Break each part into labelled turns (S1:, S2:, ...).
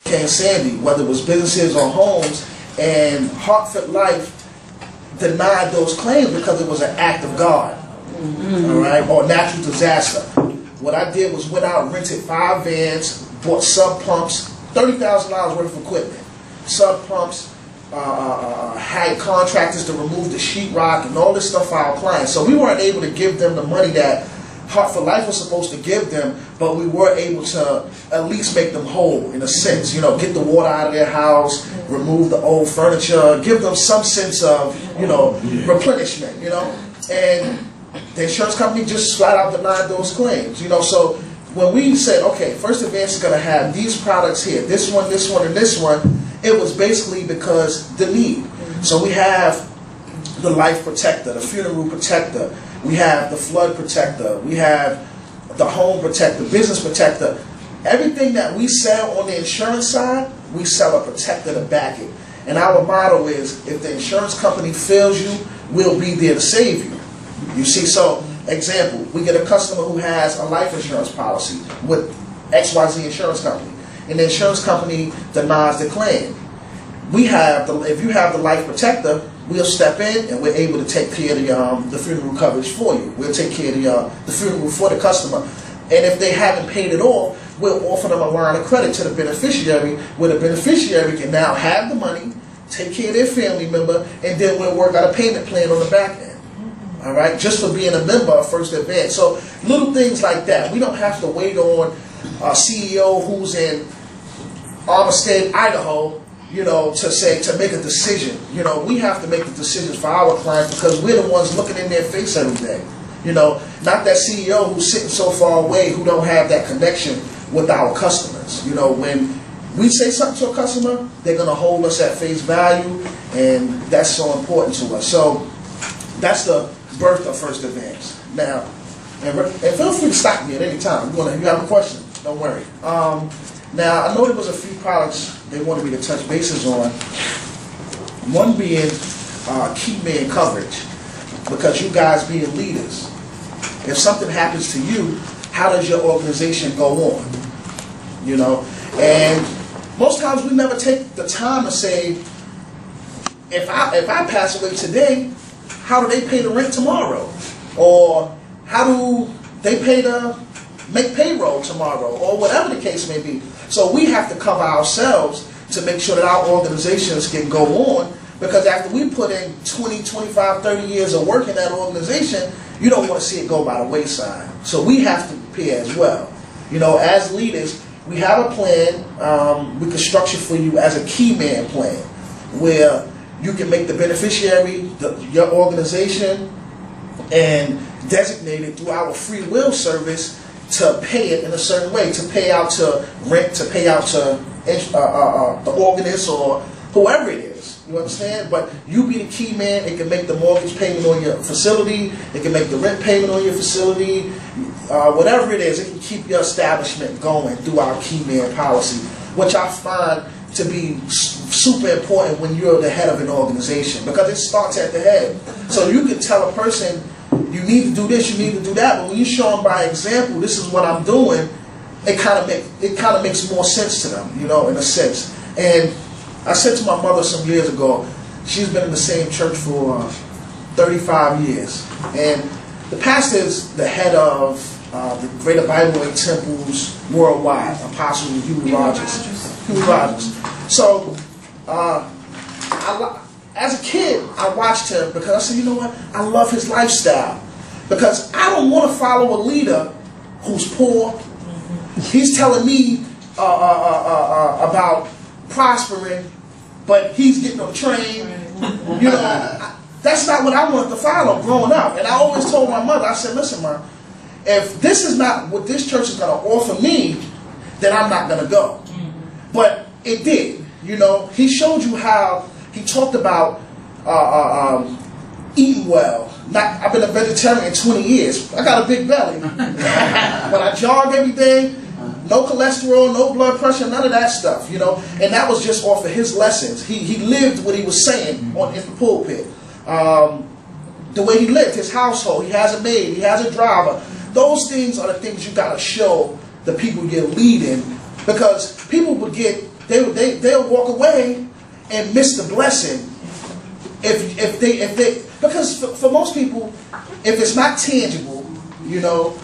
S1: Hurricane Sandy, whether it was businesses or homes, and Hartford Life denied those claims because it was an act of God, all right, or natural disaster. What I did was went out and rented 5 vans, bought sub pumps, $30,000 worth of equipment, sub pumps, had contractors to remove the sheetrock and all this stuff for our clients. So we weren't able to give them the money that Hartford Life was supposed to give them, but we were able to at least make them whole in a sense. You know, get the water out of their house, remove the old furniture, give them some sense of, you know, replenishment, you know. And the insurance company just flat out denied those claims, you know. So when we said, okay, First Advance is going to have these products here, this one, and this one, it was basically because the need. So we have the life protector, the funeral protector, we have the flood protector, we have the home protector, business protector. Everything that we sell on the insurance side, we sell a protector to back it. And our motto is, if the insurance company fails you, we'll be there to save you. You see, so example, we get a customer who has a life insurance policy with XYZ insurance company, and the insurance company denies the claim. We have if you have the life protector, we'll step in and we're able to take care of the funeral coverage for you. We'll take care of the funeral for the customer. And if they haven't paid it off, we'll offer them a line of credit to the beneficiary, where the beneficiary can now have the money, take care of their family member, and then we'll work out a payment plan on the back end. All right, just for being a member of First Advance. So little things like that. We don't have to wait on a CEO who's in Armistead, Idaho, you know, to make a decision. You know, we have to make the decisions for our clients because we're the ones looking in their face every day. You know, not that CEO who's sitting so far away who don't have that connection with our customers. You know, when we say something to a customer, they're going to hold us at face value, and that's so important to us. So that's the birth of First Advance. Now, and feel free to stop me at any time. You have a question, don't worry. Now, I know there was a few products they wanted me to touch bases on. One being key man coverage, because you guys being leaders, if something happens to you, how does your organization go on? You know, and most times we never take the time to say, if I pass away today, how do they pay the rent tomorrow? Or how do they pay to make payroll tomorrow? Or whatever the case may be. So we have to cover ourselves to make sure that our organizations can go on, because after we put in 20, 25, 30 years of work in that organization, you don't want to see it go by the wayside. So we have to prepare as well. You know, as leaders, we have a plan. We can structure for you as a key man plan, where you can make the beneficiary your organization and designate it through our free will service to pay it in a certain way, to pay out to rent, to pay out to the organist or whoever it is. You understand? But you be the key man. It can make the mortgage payment on your facility. It can make the rent payment on your facility. Whatever it is, it can keep your establishment going through our key man policy, which I find to be super important when you're the head of an organization, because it starts at the head. So you can tell a person, you need to do this, you need to do that, but when you show them by example, this is what I'm doing, it kind of makes more sense to them, you know, in a sense. And I said to my mother some years ago, she's been in the same church for 35 years, and the pastor is the head of the Greater Bible and Temples Worldwide, Apostle Hugh Rogers. So, as a kid, I watched him because I said, you know what, I love his lifestyle. Because I don't want to follow a leader who's poor. He's telling me about prospering, but he's getting on the train. You know, that's not what I wanted to follow growing up. And I always told my mother, I said, listen, Ma, if this is not what this church is going to offer me, then I'm not going to go. But it did. You know, he showed you how he talked about eating well. I've been a vegetarian 20 years. I got a big belly. But I jog every day. No cholesterol, no blood pressure, none of that stuff, you know. And that was just off of his lessons. He lived what he was saying in the pulpit. The way he lived, his household. He has a maid, he has a driver. Those things are the things you got to show the people you're leading, because people would get they'll walk away and miss the blessing if they because for most people, if it's not tangible, you know,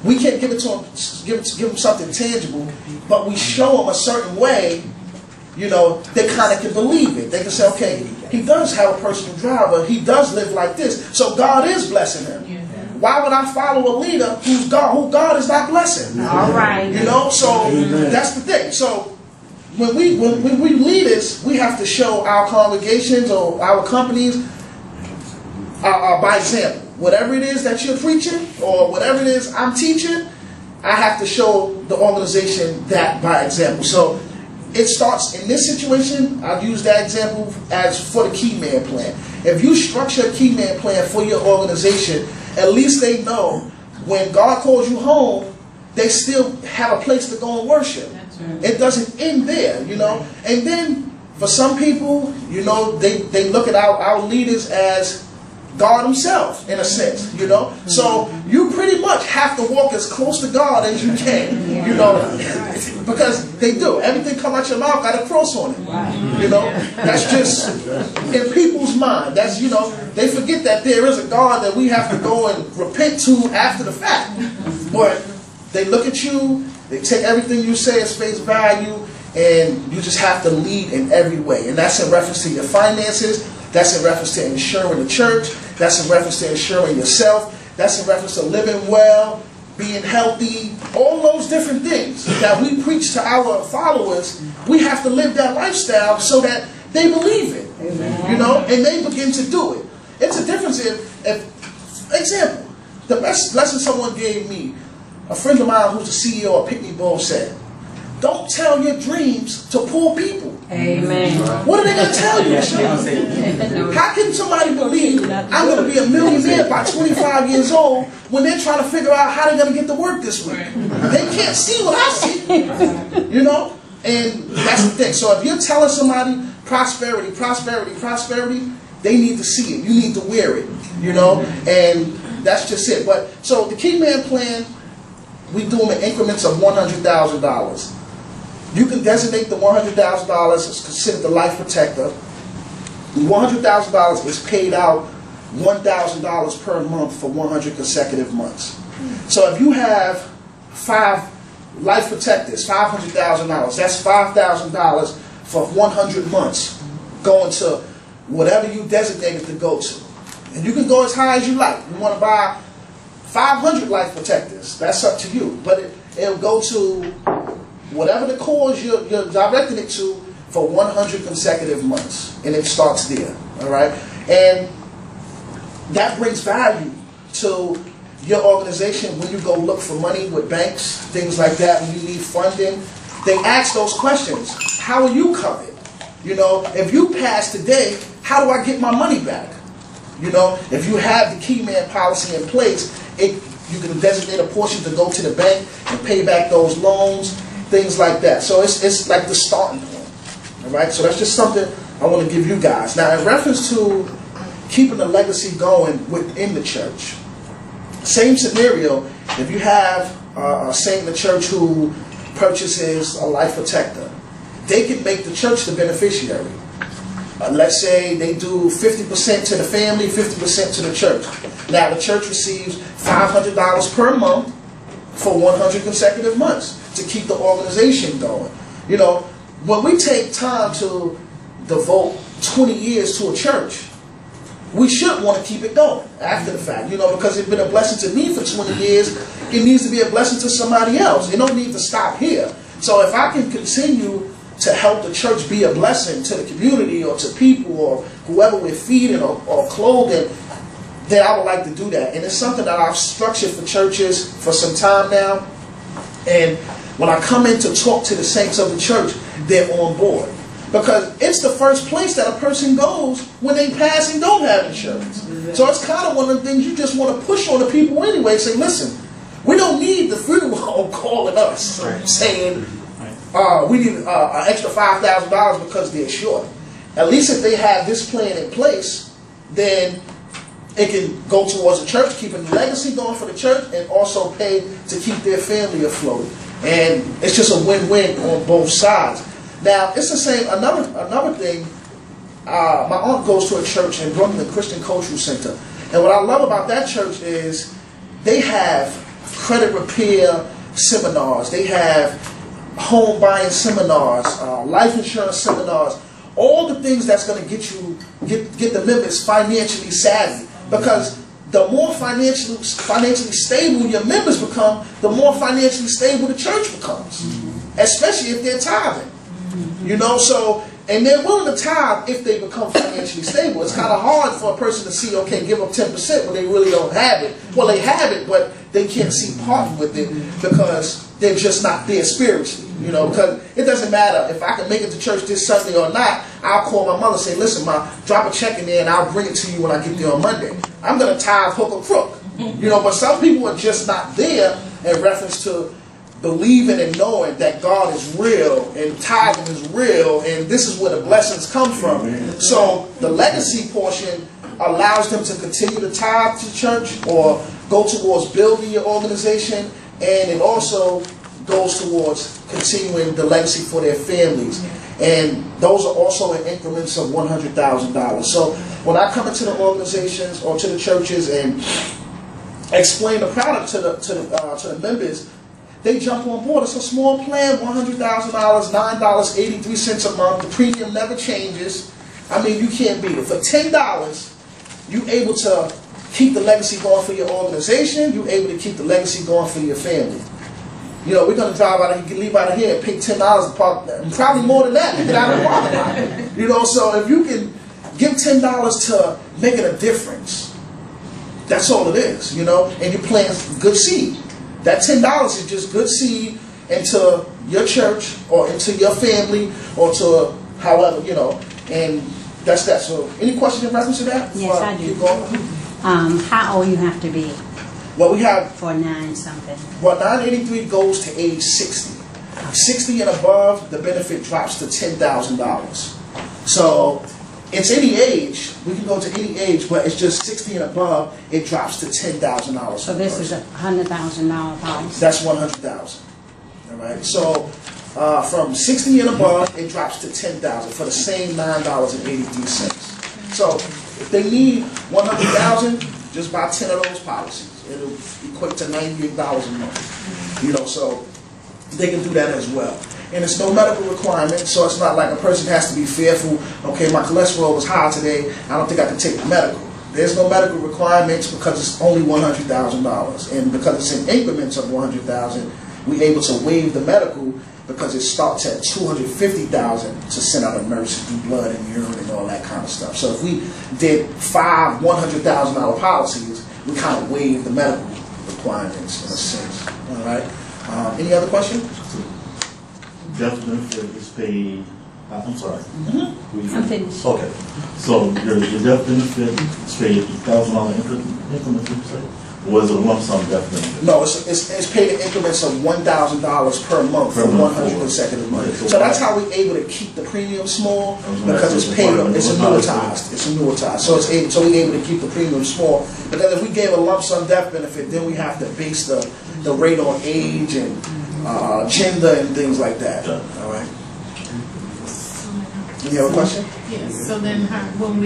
S1: we can't give it to them, give them something tangible, but we show them a certain way, you know, they kind of can believe it. They can say, okay, he does have a personal driver, he does live like this, so God is blessing him. Why would I follow a leader who God is not blessing?
S2: All right.
S1: You know, so that's the thing. So when we leaders, we have to show our congregations or our companies by example. Whatever it is that you're preaching or whatever it is I'm teaching, I have to show the organization that by example. So it starts in this situation. I'll use that example as for the key man plan. If you structure a key man plan for your organization, at least they know when God calls you home, they still have a place to go and worship. It doesn't end there, you know. And then for some people, you know, they look at our leaders as God himself, in a sense, you know. So you pretty much have to walk as close to God as you can, you know, because they do. Everything come out your mouth got a cross on it, you know. That's just in people's mind. That's, you know, they forget that there is a God that we have to go and repent to after the fact. But they look at you, they take everything you say as face value, and you just have to lead in every way. And that's in reference to your finances. That's in reference to ensuring the church. That's in reference to ensuring yourself. That's in reference to living well, being healthy, all those different things that we preach to our followers. We have to live that lifestyle so that they believe it, you know, and they begin to do it. It's a difference if example, the best lesson someone gave me, a friend of mine who's the CEO of Pitney Bowes said, don't tell your dreams to poor people.
S2: Amen.
S1: What are they going to tell you? How can somebody believe I'm going to be a millionaire by 25 years old when they're trying to figure out how they're going to get to work this week? They can't see what I see. You know? And that's the thing. So if you're telling somebody prosperity, prosperity, prosperity, they need to see it. You need to wear it. You know? And that's just it. But so the Key Man Plan, we do them in increments of $100,000. You can designate the $100,000 as considered the life protector. The $100,000 is paid out $1,000 per month for 100 consecutive months. So if you have 5 life protectors, $500,000, that's $5,000 for 100 months going to whatever you designated to go to. And you can go as high as you like. You want to buy 500 life protectors, that's up to you. But it'll go to whatever the cause you're directing it to for 100 consecutive months. And it starts there, all right? And that brings value to your organization when you go look for money with banks, things like that, when you need funding. They ask those questions. How are you covered? You know, if you pass today, how do I get my money back? You know, if you have the key man policy in place, you can designate a portion to go to the bank and pay back those loans, things like that. So it's like the starting point. All right, so that's just something I want to give you guys. Now, in reference to keeping the legacy going within the church, same scenario. If you have a saint in the church who purchases a life protector, they can make the church the beneficiary. Let's say they do 50% to the family, 50% to the church. Now the church receives $500 per month for 100 consecutive months to keep the organization going. You know, when we take time to devote 20 years to a church, we should want to keep it going after the fact, you know, because it's been a blessing to me for 20 years. It needs to be a blessing to somebody else. It don't need to stop here. So if I can continue to help the church be a blessing to the community or to people or whoever we're feeding or clothing, then I would like to do that. And it's something that I've structured for churches for some time now. And when I come in to talk to the saints of the church, they're on board. Because it's the first place that a person goes when they pass and don't have insurance. So it's kind of one of the things you just want to push on the people anyway. Say, listen, we don't need the funeral home calling us saying, we need an extra $5,000 because they're short. At least if they have this plan in place, then it can go towards the church, keeping the legacy going for the church, and also pay to keep their family afloat. And it's just a win-win on both sides. Now, it's the same, another thing, my aunt goes to a church in Brooklyn, Christian Cultural Center. And what I love about that church is they have credit repair seminars. They have home buying seminars, life insurance seminars, all the things that's going to get the members financially savvy. Because the more financially stable your members become, the more financially stable the church becomes, especially if they're tithing. You know, so, and they're willing to tithe if they become financially stable. It's kind of hard for a person to see, okay, give up 10% when they really don't have it. Well, they have it, but they can't see parting with it because they're just not there spiritually. You know, because it doesn't matter if I can make it to church this Sunday or not. I'll call my mother and say, listen, Ma, drop a check in there and I'll bring it to you when I get there on Monday. I'm going to tithe hook or crook. You know, but some people are just not there in reference to believing and knowing that God is real and tithing is real and this is where the blessings come from. So the legacy portion allows them to continue to tithe to church or go towards building your organization, and it also goes towards continuing the legacy for their families. And those are also in increments of $100,000. So when I come into the organizations or to the churches and explain the product to the members, they jump on board. It's a small plan, $100,000, $9.83 a month. The premium never changes. I mean, you can't beat it. For $10, you're able to keep the legacy going for your organization. You're able to keep the legacy going for your family. You know, we're going to drive out of here, leave out of here, and pay $10 to park, probably more than that to get out of the parking lot. You know, so if you can give $10 to making a difference, that's all it is, you know, and you're planting good seed. That $10 is just good seed into your church or into your family or to however, you know, and that's that. So any questions in reference to that?
S2: Yes, I do.
S1: Keep going.
S2: How old you have to be
S1: Well, we have,
S2: for 9-something?
S1: well, 983 goes to age 60. 60 and above, the benefit drops to $10,000. So it's any age. We can go to any age, but it's just 60 and above, it drops to $10,000.
S2: So this is a $100,000 policy?
S1: That's $100,000. All right. So from 60 and above, it drops to $10,000 for the same $9.83. So if they need $100,000, just buy 10 of those policies. It'll equate to $98 a month. You know, so they can do that as well. And it's no medical requirement, so it's not like a person has to be fearful, okay, my cholesterol was high today, I don't think I can take the medical. There's no medical requirements because it's only $100,000. And because it's in increments of $100,000, we're able to waive the medical because it starts at $250,000 to send out a nurse and do blood and urine and all that kind of stuff. So if we did 5 $100,000 policies, we kind of waive the medical requirements in a sense. All right. Any other questions?
S3: Death benefit is paid. I'm sorry.
S2: I'm finished.
S3: Okay. So your death benefit is paid $1,000 increment, you say? Or is it a lump sum death benefit?
S1: No, it's paid in increments of $1,000 per month for 100 consecutive months. So that's how we're able to keep the premium small because it's paid. It's annuitized. It's annuitized. So we're able to keep the premium small. Because if we gave a lump sum death benefit, then we have to base the rate on age and gender and things like that. All right. Any other question?
S4: Yes. So then, when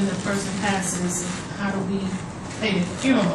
S4: the person passes, how do we pay the funeral?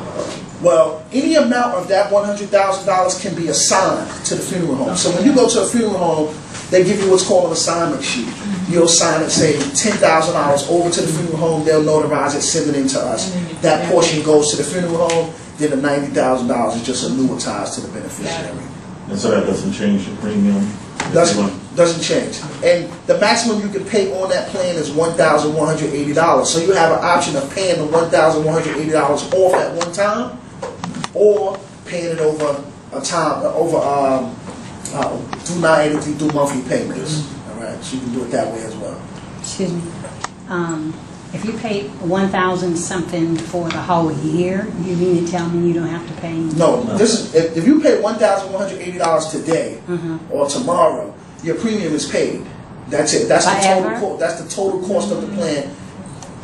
S1: Well, any amount of that $100,000 can be assigned to the funeral home. So when you go to a funeral home, they give you what's called an assignment sheet. You'll sign it, say $10,000 over to the funeral home. They'll notarize it, send it in to us. That portion goes to the funeral home. Then the $90,000 is just annuitized to the beneficiary.
S3: And so that doesn't change the premium?
S1: Doesn't change. And the maximum you can pay on that plan is $1,180. So you have an option of paying the $1,180 off at one time, or paying it over a time, through 983 through monthly payments. All right, so you can do it that way as well.
S2: Excuse me. If you paid $1,000 something for the whole year, you mean to tell me you don't have to pay?
S1: No, this is if you pay $1,180 today or tomorrow, your premium is paid. That's it. That's the total. That's the total cost of the plan.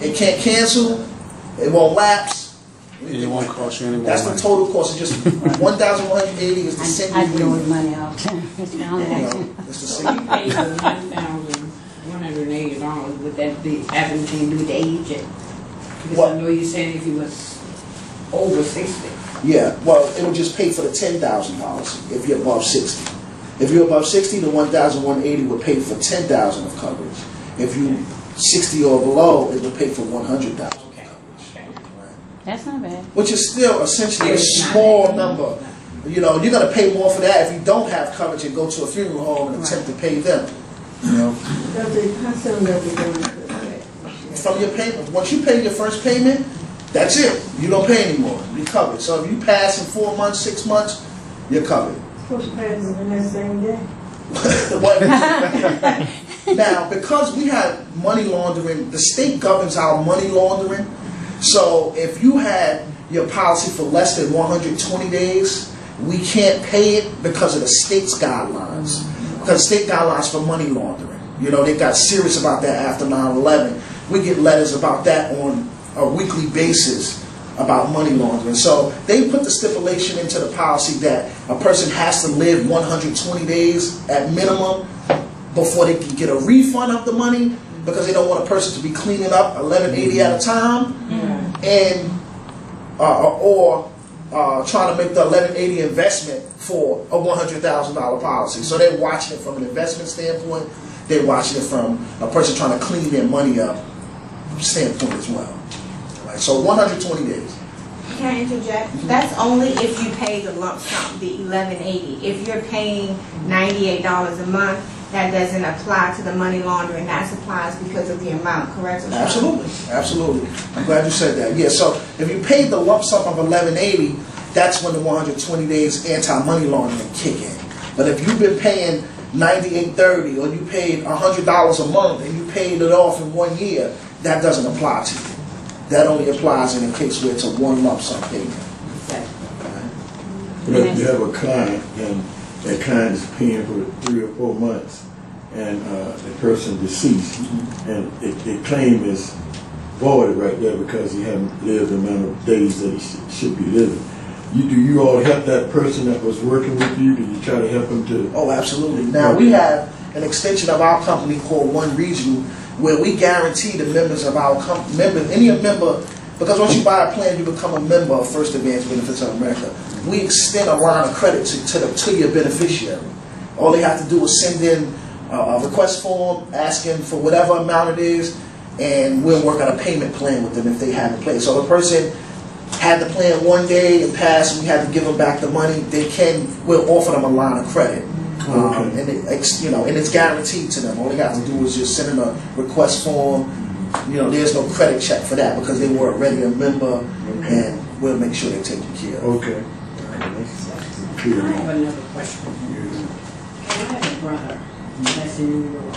S1: It can't cancel. It won't lapse.
S5: It won't cost you any more
S1: That's the
S5: money.
S1: total cost. It's just 1,180 is the same.
S2: I throw the money out. It's
S1: You
S2: down
S1: know,
S2: there.
S1: it's the
S6: So
S1: same.
S6: you pay the $1,180, would that be, have anything to do with the age? Because
S1: What?
S6: I know you're saying if you was over 60.
S1: Yeah, well, it would just pay for the $10,000 policy if you're above 60. If you're above 60, the 1,180 would pay for 10,000 of coverage. If you 60 or below, it would pay for 100,000 of coverage.
S2: That's not bad.
S1: Which is still essentially a
S6: It's not
S1: small
S6: bad.
S1: number. You know, you're going to pay more for that if you don't have coverage and go to a funeral home and attempt to pay them. You know, from your payment. Once you pay your first payment, that's it. You don't pay anymore. You're covered. So if you pass in 4 months, 6 months, you're covered.
S7: Supposed to pass it in that same day.
S1: Now, because we have money laundering, the state governs our money laundering. So if you had your policy for less than 120 days, we can't pay it because of the state's guidelines. Because state guidelines for money laundering. You know, they got serious about that after 9/11. We get letters about that on a weekly basis about money laundering. So they put the stipulation into the policy that a person has to live 120 days at minimum before they can get a refund of the money, because they don't want a person to be cleaning up 1180 at a time and trying to make the 1180 investment for a $100,000 policy. So they're watching it from an investment standpoint. They're watching it from a person trying to clean their money up standpoint as well. Right? So 120 days.
S8: Can I interject? That's only if you pay the lump sum, the $11.80. If you're paying $98 a month, that doesn't apply to the money laundering. That applies because of the amount, correct?
S1: Absolutely, absolutely. I'm glad you said that. Yeah, so if you paid the lump sum of $11.80, that's when the 120 days anti-money laundering kick in. But if you've been paying $98.30 or you paid $100 a month and you paid it off in 1 year, that doesn't apply to you. That only applies in a case where it's a one lump sum payment.
S9: But if you have a client and that client is paying for 3 or 4 months and the person deceased and the claim is voided right there because he hadn't lived the amount of days that he should be living. Do you all help that person that was working with you? Do you try to help him to?
S1: Oh, absolutely. Now, we have an extension of our company called One Regional, where we guarantee the members of our any member, because once you buy a plan, you become a member of First Advance Benefits of America. We extend a line of credit to your beneficiary. All they have to do is send in a request form asking for whatever amount it is, and we'll work on a payment plan with them if they have a plan. So the person had the plan one day and passed, and we had to give them back the money. We'll offer them a line of credit. And it's guaranteed to them. All they have to do is just send in a request form. You know, there's no credit check for that because they were already a member, and we'll make sure they're taken care of.
S9: Okay.
S6: I have another question. I have a brother that's in New York,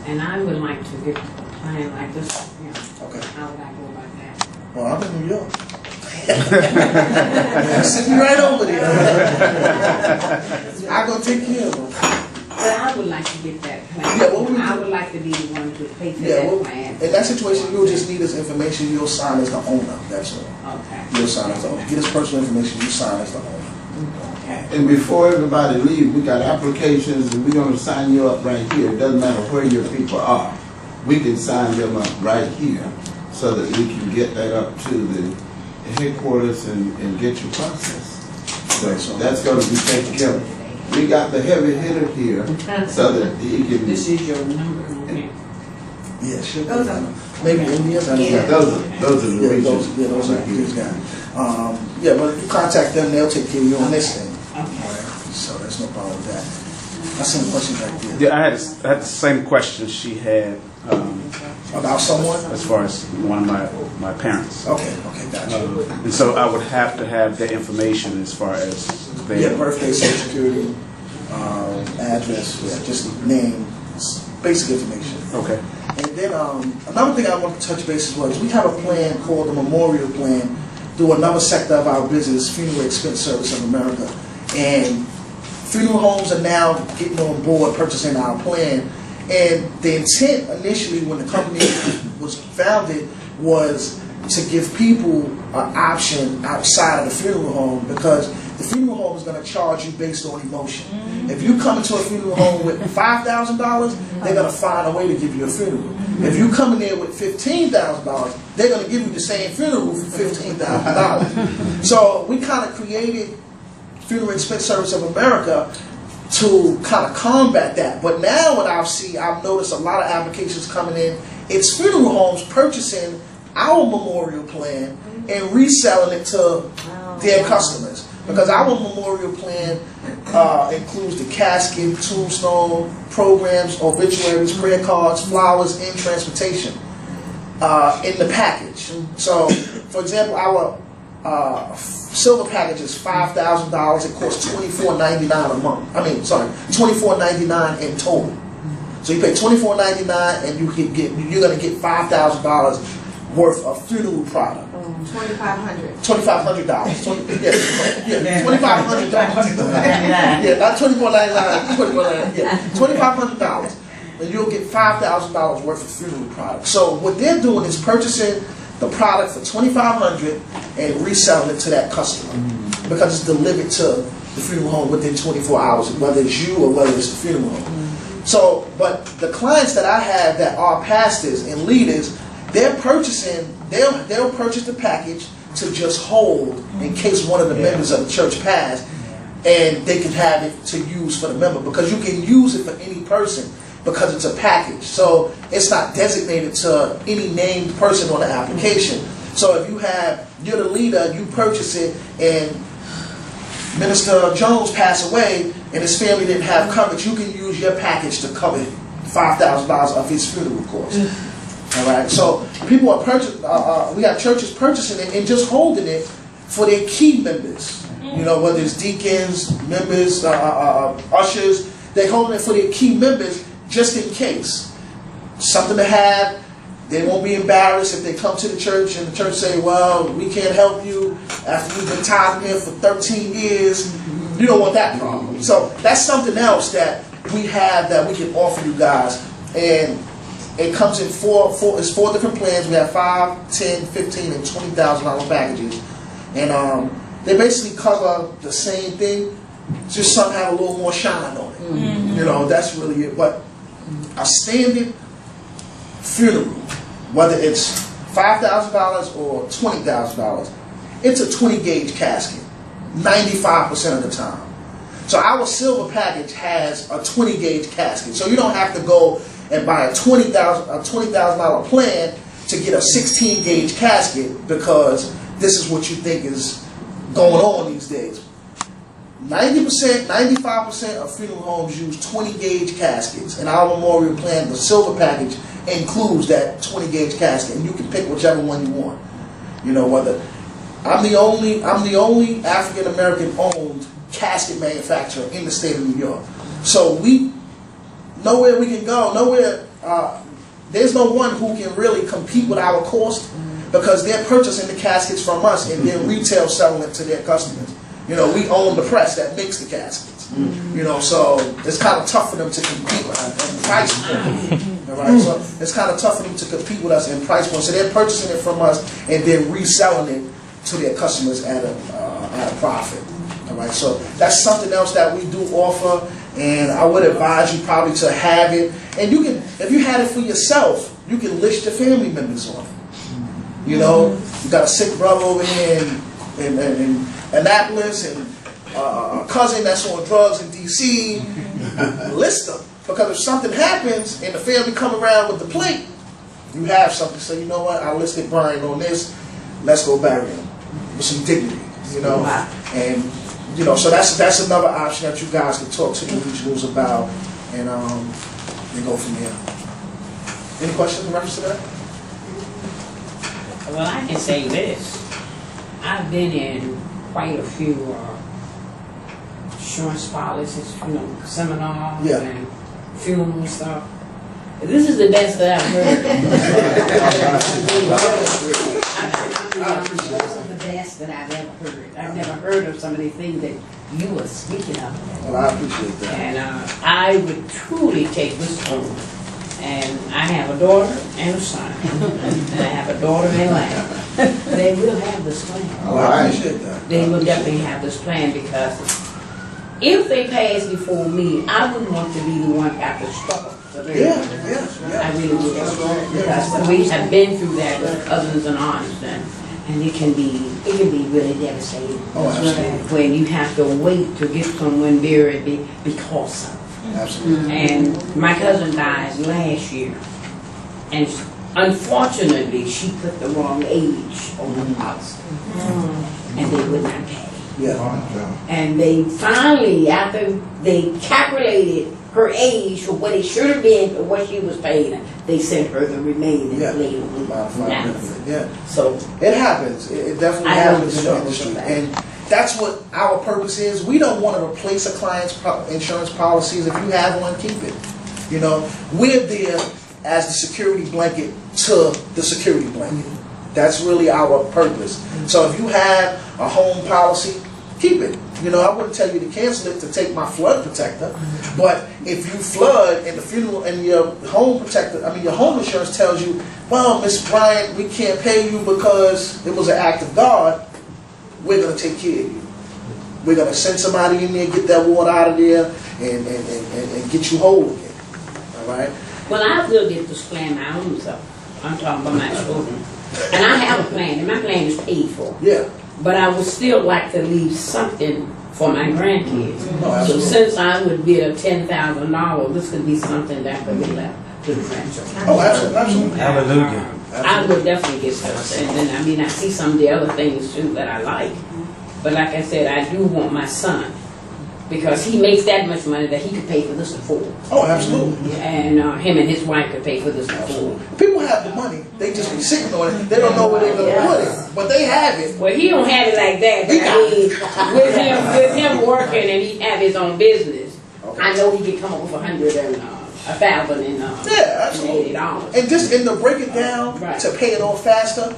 S6: and I would like to get a plan like this for him.
S1: Okay.
S6: How would I go about that?
S1: Well, I'm in New York. Sitting right over there. I'm gonna take care of them.
S6: But I would like to get that plan.
S1: Yeah, what would you
S6: I
S1: do?
S6: would like to be the one to pay for
S1: Yeah,
S6: that
S1: well,
S6: plan.
S1: in that situation, you'll just need his information. You'll sign as the owner. That's all.
S6: Okay.
S1: You'll sign as the owner. Get his personal information. You sign as the owner.
S10: And before everybody leaves, we got applications and we're gonna sign you up right here. It doesn't matter where your people are. We can sign them up right here so that we can get that up to the headquarters and get you processed. So that's gonna be taken care of. We got the heavy hitter here so that he can.
S6: This is your number, okay?
S1: Yeah, sure.
S8: Those are-
S1: Maybe India.
S10: Yeah, those are the
S1: Yeah,
S10: regions.
S1: those are these guys. Yeah, but if you contact them, they'll take care of you on this thing.
S6: Okay.
S1: So there's no problem with that. I see a question right there.
S5: Yeah, I had the same question she had
S1: About someone?
S5: as far as one of my parents.
S1: Okay, gotcha.
S5: And so I would have to have their information as far as
S1: Yeah,
S5: their
S1: birthday, social security, address, yeah, just name, basic information.
S5: Okay.
S1: And then another thing I want to touch bases was we have a plan called the Memorial Plan through another sector of our business, Funeral Expense Service of America. And funeral homes are now getting on board purchasing our plan. And the intent initially when the company was founded was to give people an option outside of the funeral home, because the funeral home is going to charge you based on emotion. If you come into a funeral home with $5,000, they're going to find a way to give you a funeral. If you come in there with $15,000, they're going to give you the same funeral for $15,000. So we kind of created Funeral Expense Service of America to kind of combat that. But now what I've noticed a lot of applications coming in, it's funeral homes purchasing our memorial plan and reselling it to their customers. Because our memorial plan includes the casket, tombstone, programs, obituaries, prayer cards, flowers, and transportation in the package. So, for example, our silver package is $5,000. It costs $24.99 a month. $24.99 in total. So you pay $24.99 and you're going to get $5,000 worth of funeral product.
S8: $2,500.
S1: $2,500. $2,500. Yeah, not $24.99. Yeah, $2,500. And you'll get $5,000 worth of funeral product. So what they're doing is purchasing the product for $2,500 and reselling it to that customer, because it's delivered to the funeral home within 24 hours, whether it's you or whether it's the funeral home. So, but the clients that I have that are pastors and leaders, they'll purchase the package to just hold in case one of the members of the church passed, and they can have it to use for the member, because you can use it for any person because it's a package. So it's not designated to any named person on the application. So if you're the leader, you purchase it, and Minister Jones passed away and his family didn't have coverage, you can use your package to cover $5,000 of his funeral costs. All right, so people are we have churches purchasing it and just holding it for their key members. You know, whether it's deacons, members, ushers, they're holding it for their key members just in case. Something to have. They won't be embarrassed if they come to the church and the church say, well, we can't help you after you've been tithing here for 13 years. You don't want that problem. So that's something else that we have that we can offer you guys. And it comes in four different plans. We have $5,000, $10,000, $15,000, and $20,000 packages. And they basically cover the same thing, just some have a little more shine on it. You know, that's really it. But a standard funeral, whether it's $5,000 or $20,000, it's a 20-gauge casket 95% of the time. So our silver package has a 20-gauge casket. So you don't have to go and buy a $20,000 plan to get a 16-gauge casket, because this is what you think is going on these days. 90%, 95% of funeral homes use 20-gauge caskets, and our memorial plan, the silver package, includes that 20-gauge casket, and you can pick whichever one you want. You know, whether I'm the only African American owned casket manufacturer in the state of New York. So nowhere we can go, there's no one who can really compete with our cost, because they're purchasing the caskets from us and then retail selling it to their customers. You know, we own the press that makes the caskets. You know, so it's kind of tough for them to compete with us in price point. All right, so it's kind of tough for them to compete with us in price point. So they're purchasing it from us and then reselling it to their customers at a profit. All right, so that's something else that we do offer, and I would advise you probably to have it. And you can, if you had it for yourself, you can list your family members on it. You know, you got a sick brother over here in Annapolis, and a cousin that's on drugs in D.C., list them. Because if something happens and the family come around with the plate, you have something. So you know what, I listed Brian on this, let's go bury him with some dignity, you know. And, you know, so that's another option that you guys can talk to the individuals about, and go from there. Any questions in reference to that?
S6: Well, I can say this. I've been in quite a few insurance policies, seminars and funeral stuff. This is the best that I've heard. This is the best that I've ever heard. I've never heard of some of the things that you were speaking of.
S1: Well, I appreciate that.
S6: And I would truly take this home. And I have a daughter and a son. And I have a daughter in Atlanta. They will have this plan.
S1: Oh, I appreciate that.
S6: They will definitely have this plan because if they pass before me, I wouldn't want to be the one to have to start.
S1: Yeah.
S6: I really would. Because we have been through that with cousins and aunts, and it can be really devastating.
S1: Oh, absolutely.
S6: When you have to wait to get someone buried because of.
S1: Absolutely.
S6: And my cousin died last year, and unfortunately, she put the wrong age on the policy, and they would not pay.
S1: Yeah.
S6: And they finally, after they calculated her age for what it should have been for what she was paid, they sent her the remaining
S1: Yeah.
S6: later.
S1: Modified benefit, yeah.
S6: So
S1: It happens. It definitely
S6: I know
S1: happens
S6: the
S1: in the
S6: struggles
S1: industry.
S6: of that.
S1: And that's what our purpose is. We don't want to replace a client's insurance policies. If you have one, keep it. You know, we're there as the security blanket to the security blanket. That's really our purpose. So if you have a home policy, keep it. You know, I wouldn't tell you to cancel it to take my flood protector, but if you flood and the funeral and your home protector, your home insurance tells you, well, Miss Bryant, we can't pay you because it was an act of God, we're going to take care of you. We're going to send somebody in there, get that water out of there, and get you whole again. All right?
S6: well, I will get this plan my own self. I'm talking about my children, and I have a plan, and my plan is paid for.
S1: Yeah.
S6: But I would still like to leave something for my grandkids.
S1: Oh,
S6: So
S1: absolutely.
S6: since I would get a $10,000, this could be something that could be left to the grandchildren.
S1: Oh, absolutely.
S5: Hallelujah.
S6: I would definitely get stuff. And then, I see some of the other things too that I like. But like I said, I do want my son, because he makes that much money that he could pay for this in full.
S1: Oh, absolutely.
S6: And him and his wife could pay for this in full.
S1: People have the money. They just be sitting on it. They don't know where they're going to put it. But they have it.
S6: Well, he don't have it like that, but with him working and he have his own business, I know he could come up with $1,080.
S1: And just to break it down
S6: Right.
S1: to pay it off faster,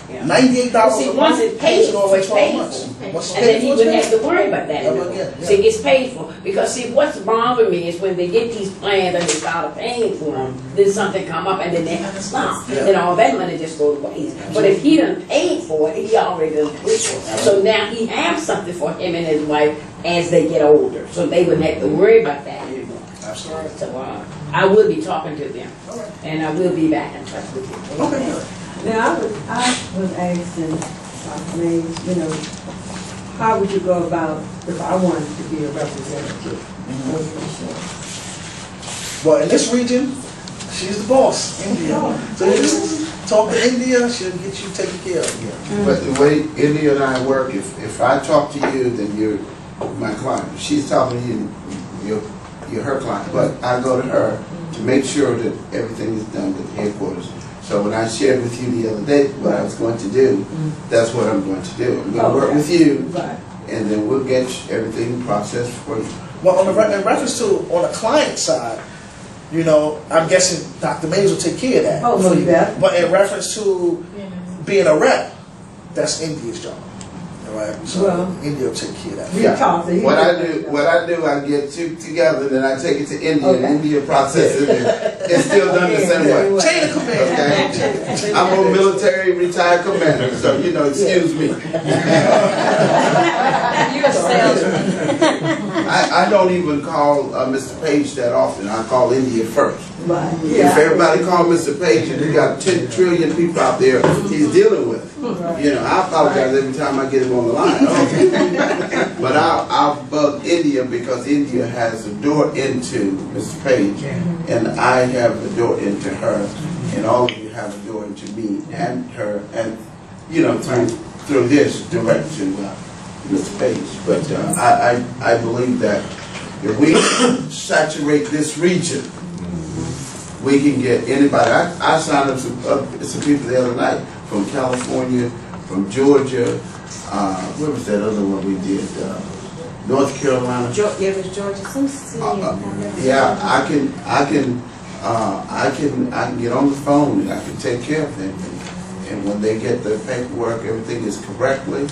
S6: Yeah.
S1: $98
S6: See,
S1: a
S6: once
S1: month
S6: it's
S1: pays
S6: paid
S1: it off
S6: for,
S1: in
S6: it's
S1: 12
S6: paid
S1: months.
S6: for.
S1: Once it's
S6: And then
S1: paid
S6: he
S1: for, it's
S6: wouldn't
S1: paid
S6: have to worry about that
S1: Never
S6: anymore.
S1: again, yeah.
S6: See, it's paid for. Because see, what's bothering me is when they get these plans and they start paying for them, then something come up and then they have to stop.
S1: Yeah.
S6: Then all that money just goes to waste. But if he done paid for it, he already done paid for it. So now he has something for him and his wife as they get older. So they wouldn't have to worry about that anymore.
S1: Absolutely.
S6: So I will be talking to them.
S1: All right.
S6: And I will be back in touch with you.
S1: Okay, good.
S7: Now, I was asking, how would you go about if I wanted to be a representative?
S1: Well, in this region, she's the boss, India. So you just talk to India, she'll get you taken care of.
S10: But the way India and I work, if I talk to you, then you're my client. If she's talking to you, you're her client. But I go to her to make sure that everything is done at the headquarters. So when I shared with you the other day what I was going to do, that's what I'm going to do. I'm going to work with you, and then we'll get everything processed for you.
S1: Well, in reference to on the client side, I'm guessing Dr. Mays will take care of that.
S7: Oh,
S1: for you.
S7: yeah.
S1: But in reference to being a rep, that's India's job. All right? So
S7: Well,
S1: India will take care of that.
S7: We talked to him.
S10: What I do, I get two together, then I take it to India, and
S7: Okay.
S10: India processes it. It's still done the same way.
S1: Chain of command.
S10: Okay? I'm a military retired commander, so excuse me.
S2: You're a salesman.
S10: I don't even call Mr. Page that often. I call India first.
S7: Right.
S10: If everybody call Mr. Page and he got 10 trillion people out there he's dealing with, I apologize every time I get him on the line. But I'll bug India because India has a door into Mr. Page, and I have a door into her, and all of you have a door into me and her, and through this direct to Mr. Page. But I believe that if we saturate this region, we can get anybody. I signed up some people the other night from California, from Georgia. Where was that other one we did? North Carolina.
S8: It was Georgia. Some city.
S10: Yeah, I can get on the phone and I can take care of them. And when they get their paperwork, everything is correctly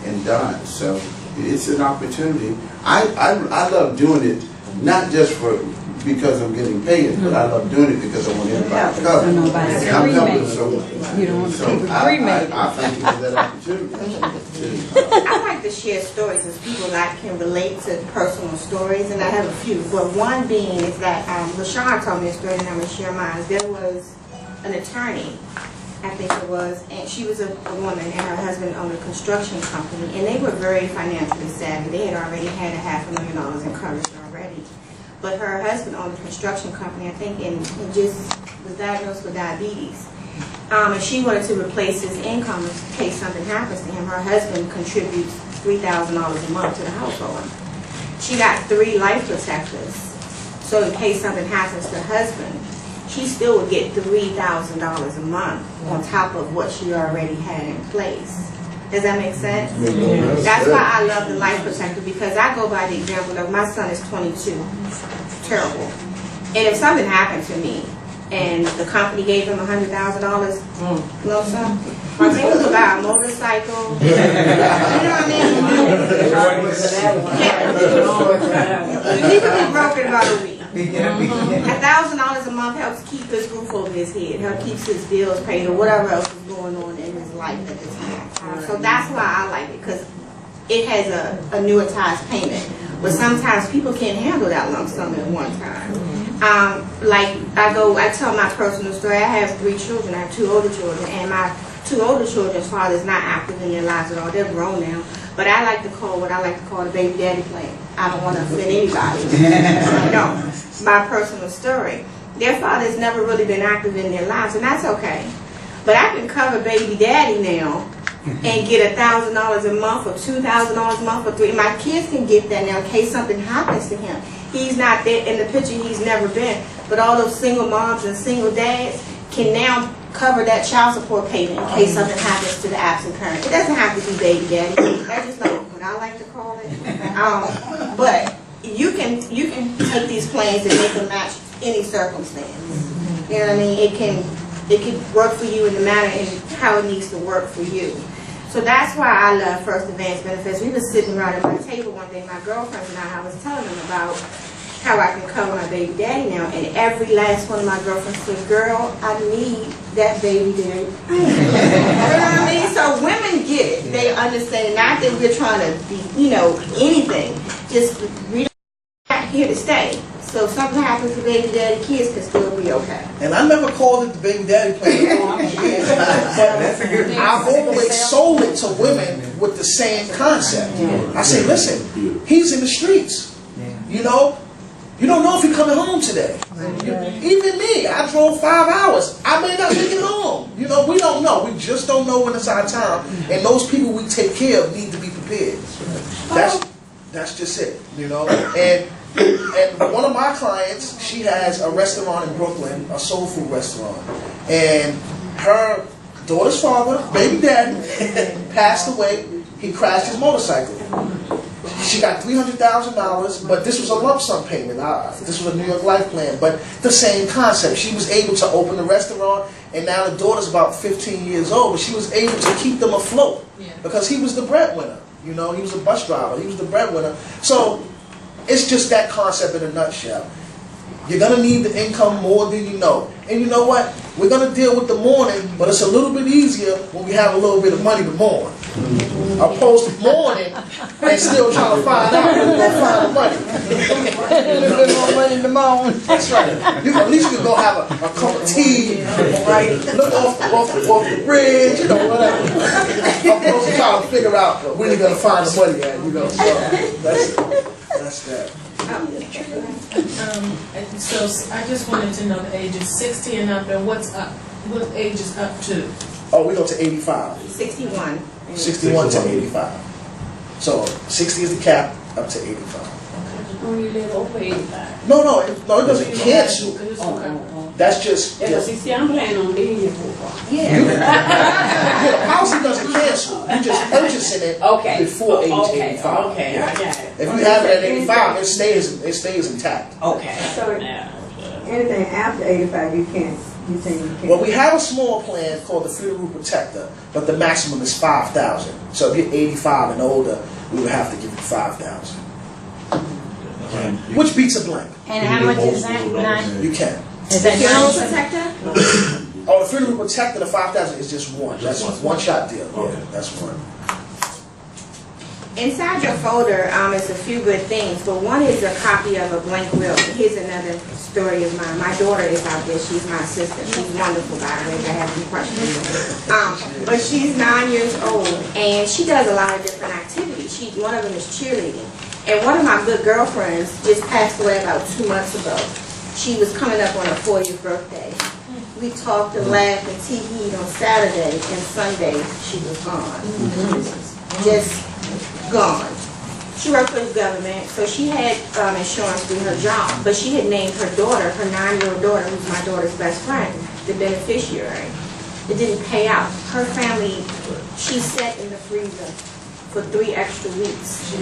S10: and done. So it's an opportunity. I love doing it, not just for because I'm getting paid, but I love doing it because I want everybody to cover.
S2: So nobody's
S10: And I'm helping
S2: cremated.
S10: someone.
S2: You don't want to
S10: So
S2: keep
S10: I
S2: cremated.
S10: thank you for that opportunity.
S8: I like to share stories as people that can relate to personal stories, and I have a few. But one being is that LaShawn told me a story, and I'm going to share mine. There was an attorney, I think it was, and she was a woman, and her husband owned a construction company, and they were very financially savvy. They had already had $500,000 in coverage already. But her husband owned a construction company, I think, and just was diagnosed with diabetes. And she wanted to replace his income in case something happens to him. Her husband contributes $3,000 a month to the household. She got 3 life protectors, so in case something happens to her husband, she still would get $3,000 a month on top of what she already had in place. Does that make sense? That's why I love the life protector, because I go by the example of my son is 22, terrible. And if something happened to me and the company gave him $100,000 lump sum, or they could buy a motorcycle, you know what I mean? Yeah. He could be broke in about a week. $1,000 a month helps keep his roof over his head, helps keep his bills paid, or whatever else is going on in his life at the time. So that's why I like it, because it has a annuitized payment. But sometimes people can't handle that lump sum at one time. Like I tell my personal story. I have 3 children. I have 2 older children, and my 2 older children's father is not active in their lives at all. They're grown now. But I like to call what I like to call the baby daddy plan. I don't want to offend anybody. No, my personal story. Their father's never really been active in their lives, and that's okay. But I can cover baby daddy now and get $1,000 a month or $2,000 a month or $3,000. My kids can get that now in case something happens to him. He's not there in the picture. He's never been. But all those single moms and single dads can now cover that child support payment in case something happens to the absent parent. It doesn't have to be baby daddy. That's just like what I like to call it. But you can take these plans and make them match any circumstance. You know what I mean? It can work for you in the manner and how it needs to work for you. So that's why I love First Advance Benefits. We were sitting around at my table one day, my girlfriends and I was telling them about how I can cover my baby daddy now, and every last one of my girlfriends said, "Girl, I need that baby daddy." You know what I mean? So women get it. They understand. Not that we're trying to be, anything. Just we're not here to stay. So if something happens to baby daddy, kids can still be okay.
S1: And I never called it the baby daddy plan. But I've always sold it to women with the same concept. I say, listen, he's in the streets. You don't know if he's coming home today. Even me, I drove 5 hours. I may not make it home. We don't know. We just don't know when it's our time. And those people we take care of need to be prepared. That's just it. And one of my clients, she has a restaurant in Brooklyn, a soul food restaurant. And her daughter's father, baby daddy, passed away. He crashed his motorcycle. She got $300,000, but this was a lump sum payment. This was a New York Life plan, but the same concept. She was able to open the restaurant, and now the daughter's about 15 years old, but she was able to keep them afloat because he was the breadwinner. He was a bus driver. He was the breadwinner. So it's just that concept in a nutshell. You're going to need the income more than you know. And you know what? We're going to deal with the mourning, but it's a little bit easier when we have a little bit of money to mourn. Opposed to mourning and still trying to find out where we're going to find the money. A little bit more money to mourn. That's right. At least you can go have a cup of tea, right? Look off the bridge, whatever. Opposed to trying to figure out where you're going to find the money at, So that's that.
S4: So I just wanted to know the ages 60 and up, and what age is up to?
S1: Oh, we go to 85.
S8: 61.
S1: 61 to 85. So 60 is the cap, up to 85.
S6: You live over 85.
S1: No, it doesn't cancel. That's just.
S6: Yeah, see, I'm planning on being here for a while.
S1: Yeah, the policy doesn't cancel. You just purchasing it before age 85.
S6: Okay, I got it.
S1: If you have it at 85, it stays intact.
S6: Okay.
S7: So anything after 85, you can't. You think you can't?
S1: Well, we have a small plan called the Funeral Protector, but the maximum is $5,000. So if you're 85 and older, we would have to give you $5,000. which beats a blank.
S2: And how much is that?
S1: You can.
S2: Is that
S8: Funeral
S2: $9?
S8: protector?
S1: Oh, the funeral protector, the 5,000 is just one. That's
S3: Just
S1: one shot deal.
S3: Okay.
S1: Yeah, that's one.
S8: Inside your folder is a few good things, but one is a copy of a blank will. Here's another story of mine. My daughter is out there. She's my assistant. She's wonderful, by the way, if I have any questions. But she's 9 years old, and she does a lot of different activities. One of them is cheerleading. And one of my good girlfriends just passed away about 2 months ago. She was coming up on her 40th birthday. We talked and laughed and TV'd on Saturday, and Sunday she was gone. Just gone. She worked for the government, so she had insurance through her job, but she had named her daughter, her 9-year-old daughter, who's my daughter's best friend, the beneficiary. It didn't pay out. Her family, she sat in the freezer for 3 extra weeks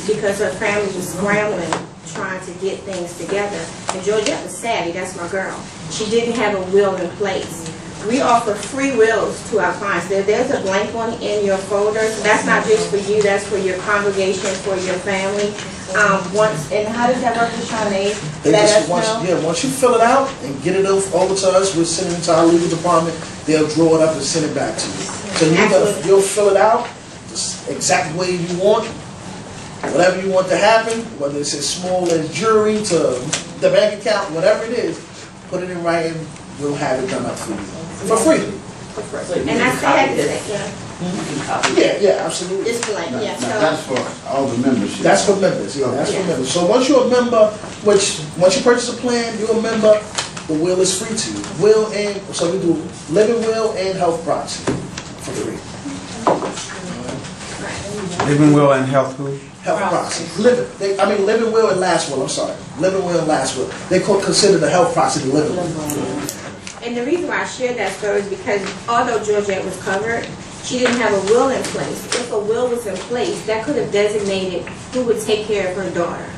S8: because her family was scrambling, trying to get things together. And Georgette was savvy, that's my girl. She didn't have a will in place. We offer free wills to our clients. There's a blank one in your folder. So that's not just for you, that's for your congregation, for your family. And how does that work with Shawnee? Let us know.
S1: Once you fill it out and get it over to us, we'll send it to our legal department. They'll draw it up and send it back to you. So you'll fill it out the exact way you want. Whatever you want to happen, whether it's as small as jury to the bank account, whatever it is, put it in writing. We'll have it done up for you for free.
S8: And I said that,
S1: Yeah, absolutely.
S8: it's blank, yeah.
S10: Now,
S8: So
S10: that's for all the membership.
S1: That's for members. Yeah, that's for members. So once you're a member, once you purchase a plan, you're a member. The will is free to you. So we do living will and health proxy for free.
S5: Living will and health who?
S1: Health proxy. Living will and last will. I'm sorry. Living will and last will. They consider the health proxy the living will.
S8: And the reason why I shared that story is because although Georgette was covered, she didn't have a will in place. If a will was in place, that could have designated who would take care of her daughter,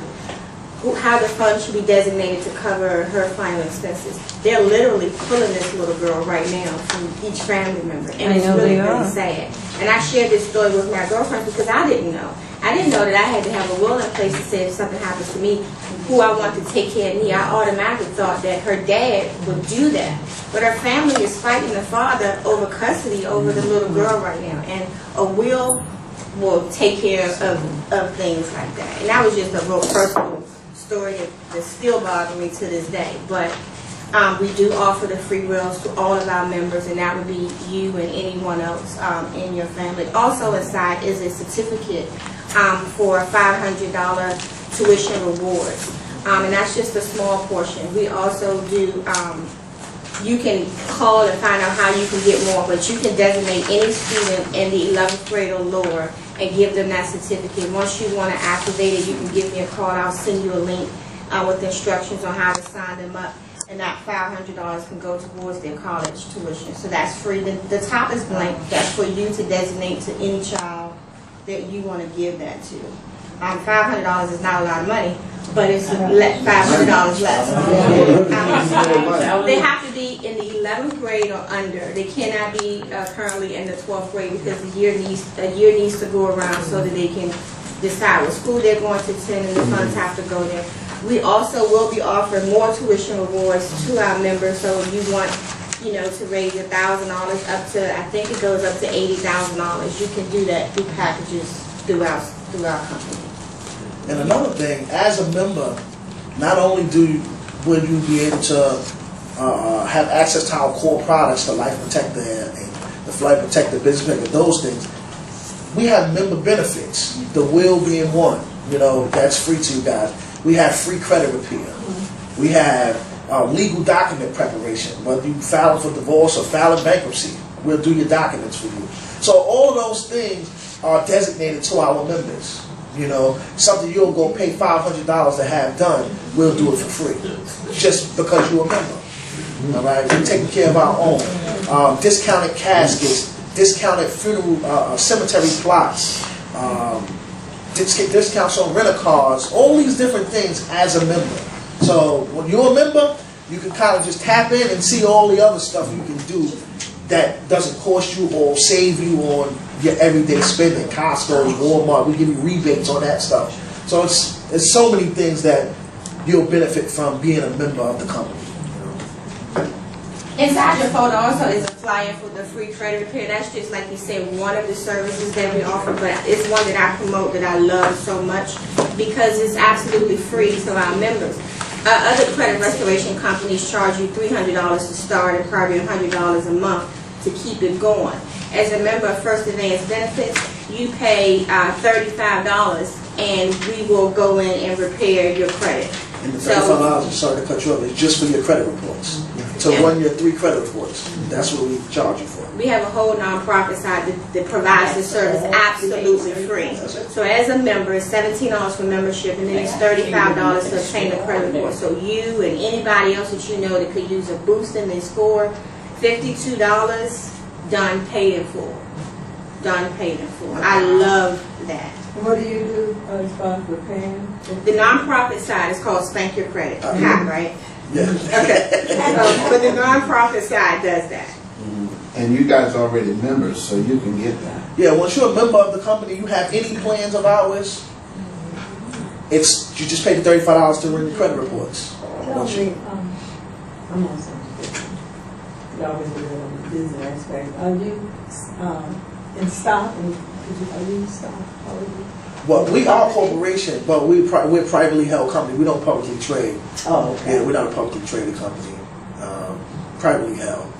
S8: how the fund should be designated to cover her final expenses. They're literally pulling this little girl right now from each family member, and it's really, really sad. And I shared this story with my girlfriend because I didn't know. I didn't know that I had to have a will in place to say if something happens to me, who I want to take care of me. I automatically thought that her dad would do that. But her family is fighting the father over custody over the little girl right now. And a will take care of things like that. And that was just a real personal story that still bothers me to this day. But we do offer the free wills to all of our members, and that would be you and anyone else in your family. Also inside is a certificate for $500 tuition rewards. And that's just a small portion. We also do, you can call and find out how you can get more, but you can designate any student in the 11th grade or lower and give them that certificate. Once you want to activate it, you can give me a call. I'll send you a link with instructions on how to sign them up. And that $500 can go towards their college tuition. So that's free. The top is blank. That's for you to designate to any child that you want to give that to. $500 is not a lot of money, but it's $500 less. They have to be in the 11th grade or under. They cannot be currently in the 12th grade because a year needs to go around so that they can decide what school they're going to attend, and the funds have to go there. We also will be offering more tuition rewards to our members. So if you want, to raise $1,000 up to, I think it goes up to $80,000. You can do that through packages through our company.
S1: And another thing, as a member, not only will you be able to have access to our core products, the Life Protector and the Flight Protector, Business Protector, those things, we have member benefits. The will being one, that's free to you guys. We have free credit repair. We have legal document preparation. Whether you file for divorce or file in bankruptcy, we'll do your documents for you. So all of those things are designated to our members. Something you'll go pay $500 to have done, we'll do it for free, just because you're a member. All right, we're taking care of our own. Discounted caskets, discounted funeral cemetery plots. Discounts on rental cars, all these different things as a member. So when you're a member, you can kind of just tap in and see all the other stuff you can do that doesn't cost you or save you on your everyday spending. Costco, Walmart, we give you rebates on that stuff. So it's there's so many things that you'll benefit from being a member of the company.
S8: Inside the folder also is a flyer for the free credit repair. That's just like you said, one of the services that we offer, but it's one that I promote that I love so much because it's absolutely free to our members. Other credit restoration companies charge you $300 to start and probably $100 a month to keep it going. As a member of First Advance Benefits, you pay $35 and we will go in and repair your credit.
S1: And the $35, I'm sorry to cut you off, is just for your credit reports. So run your 3 credit reports. That's what we charge you for.
S8: We have a whole nonprofit side that provides this service absolutely free. So as a member, it's $17 for membership, and then it's $35 to obtain a credit report. So you and anybody else that you know that could use a boost in their score, $52, done, paid in full. Done, paid in full. I love that.
S7: What do you do as far as repaying?
S8: The nonprofit side is called Spank Your Credit. Hot, right?
S1: Yeah.
S8: Okay. But the nonprofit side does that.
S10: And you guys are already members, so you can get that.
S1: Yeah, once you're a member of the company, you have any plans of ours, you just pay the $35 to run your credit reports.
S7: Tell me, I'm also, you always been on the business aspect. Are you in stock? Are you in stock? How are you?
S1: Well, we are a corporation, but we're a privately held company. We don't publicly trade.
S7: Oh, okay.
S1: Yeah, we're not a publicly traded company. Privately held.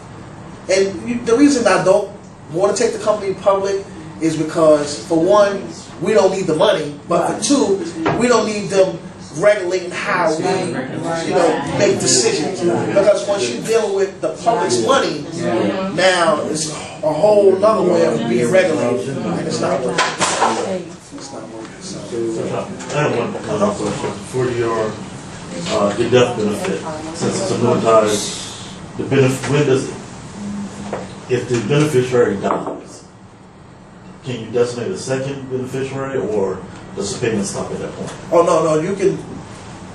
S1: And the reason I don't want to take the company public is because, for one, we don't need the money, but for two, we don't need them regulating how we, make decisions. Because once you're dealing with the public's money, now it's a whole nother way of being regulated, and it's not working. It's not working. So.
S3: I have one question for your death benefit. Since it's annuitized, the benefit, when does it? If the beneficiary dies, can you designate a second beneficiary, or does the payment stop at that point?
S1: Oh, no, you can,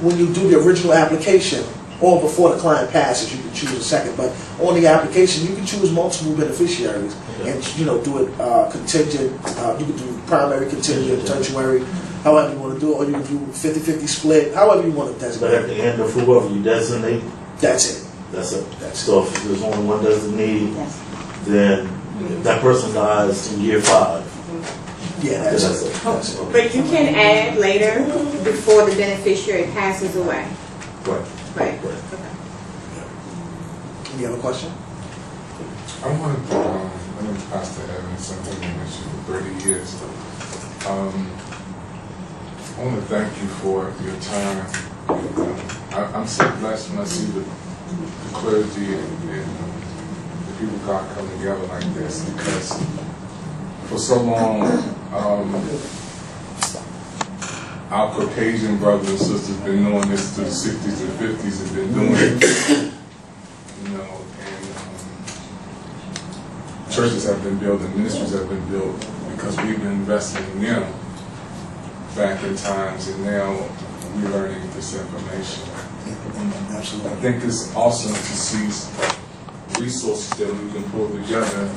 S1: when you do the original application, or before the client passes, you can choose a second, but on the application, you can choose multiple beneficiaries, and, do it contingent, you can do primary, contingent, tertiary, however you want to do it, or you can do 50-50 split, however you want to designate.
S3: But at the end of whoever you designate?
S1: That's it.
S3: That's it. So if there's only one designee, then if that person dies in year 5.
S1: Yeah, that's it. That's it.
S8: But you can add later before the beneficiary passes away.
S3: Right.
S1: Any other question?
S11: I wanted to, my name is Pastor Evans, I've been in ministry for 30 years. I want to thank you for your time. I'm so blessed when I see the clergy and the people of God come together like this, because for so long, our Caucasian brothers and sisters have been doing this through the 60s and 50s, have been doing it, and churches have been built and ministries have been built because we've been investing in them back in times, and now we're learning this information.
S1: Absolutely.
S11: I think it's awesome to see resources that we can pull together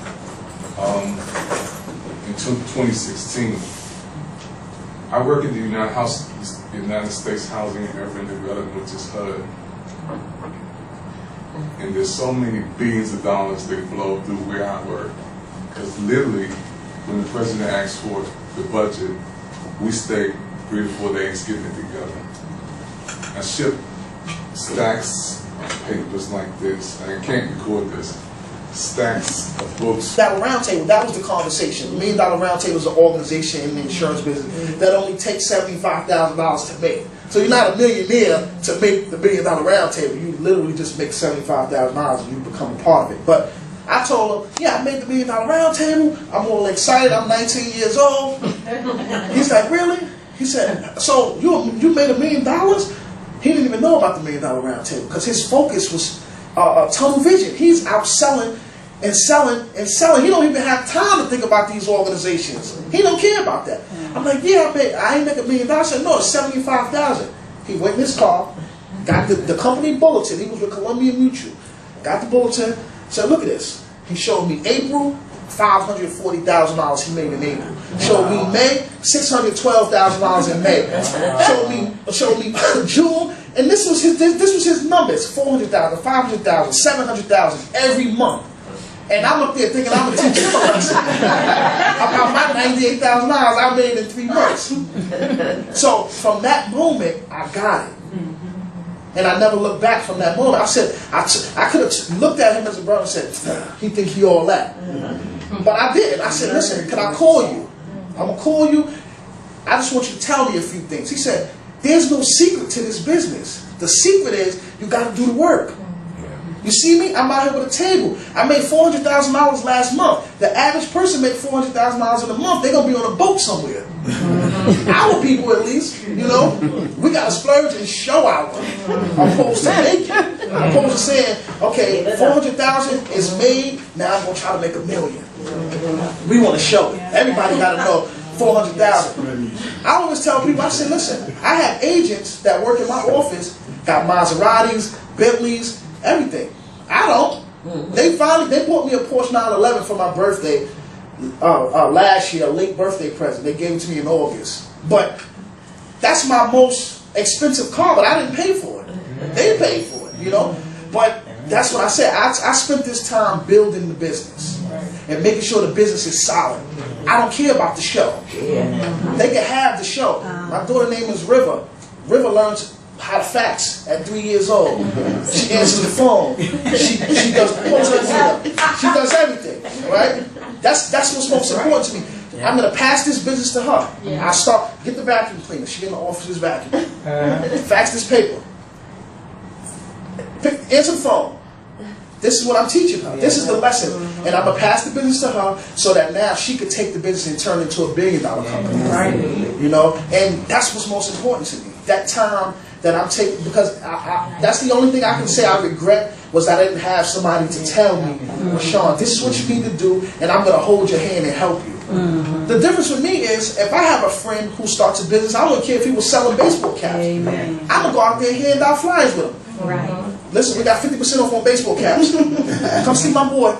S11: in 2016. I work at the United States Housing and Urban Development, which is HUD. And there's so many billions of dollars that flow through where I work. Because literally, when the president asks for the budget, we stay 3 to 4 days getting it together. I ship stacks of papers like this. I can't record this. Stacks of books.
S1: That Roundtable, that was the conversation. $1 Million Roundtable is an organization in the insurance business that only takes $75,000 to make. So you're not a millionaire to make the $1 Million Roundtable. You literally just make $75,000 and you become a part of it. But I told him, yeah, I made the $1 Million Roundtable. I'm all excited. I'm 19 years old. He's like, really? He said, so you made $1 million? He didn't even know about the $1 Million Roundtable because his focus was tunnel vision. He's out selling and selling and selling. He don't even have time to think about these organizations. He don't care about that. I'm like, yeah, I ain't make $1 million. I said, no, it's $75,000. He went in his car, got the company bulletin. He was with Columbia Mutual. Got the bulletin, said, look at this. He showed me April $540,000 he made in April. Showed me May, $612,000 in May. Showed me June, and this was his numbers: 400,000, 500,000, 700,000 every month. And I'm up there thinking I'm gonna teach him a lesson about my $98,000 I made in 3 months. So from that moment, I got it. And I never looked back from that moment. I said, I could have looked at him as a brother and said, he think he all that. But I didn't. I said, listen, can I call you? I'm going to call you. I just want you to tell me a few things. He said, there's no secret to this business. The secret is you got to do the work. You see me? I'm out here with a table. I made $400,000 last month. The average person made $400,000 in a month. They're going to be on a boat somewhere. Our people, at least, you know, we got to splurge and show out. Opposed to making. Opposed to saying, okay, $400,000 is made. Now I'm going to try to make $1 million. We want to show it. Everybody got to know $400,000. I always tell people, I say, listen, I have agents that work in my office, got Maseratis, Bentleys, everything. I don't. They bought me a Porsche 911 for my birthday last year, a late birthday present. They gave it to me in August. But that's my most expensive car, but I didn't pay for it. They paid for it, you know. But that's what I said. I spent this time building the business and making sure the business is solid. I don't care about the show. They can have the show. My daughter's name is River. River learns how to fax at 3 years old. She answers the phone. She does she does everything. Right? That's what's most important to me. I'm gonna pass this business to her. I start get the vacuum cleaner. She in the office vacuum. Fax this paper. Answer the phone. This is what I'm teaching her. This is the lesson. And I'm gonna pass the business to her so that now she could take the business and turn it into $1 billion company. Right. You know, and that's what's most important to me. That time that I'm taking, because that's the only thing I can say I regret was I didn't have somebody to tell me, Sean, this is what you need to do, and I'm going to hold your hand and help you. The difference with me is, if I have a friend who starts a business, I don't care if he was selling baseball caps. I'm going to go out there and hand out flyers with him.
S2: Right.
S1: Listen, we got 50% off on baseball caps. Come see my boy.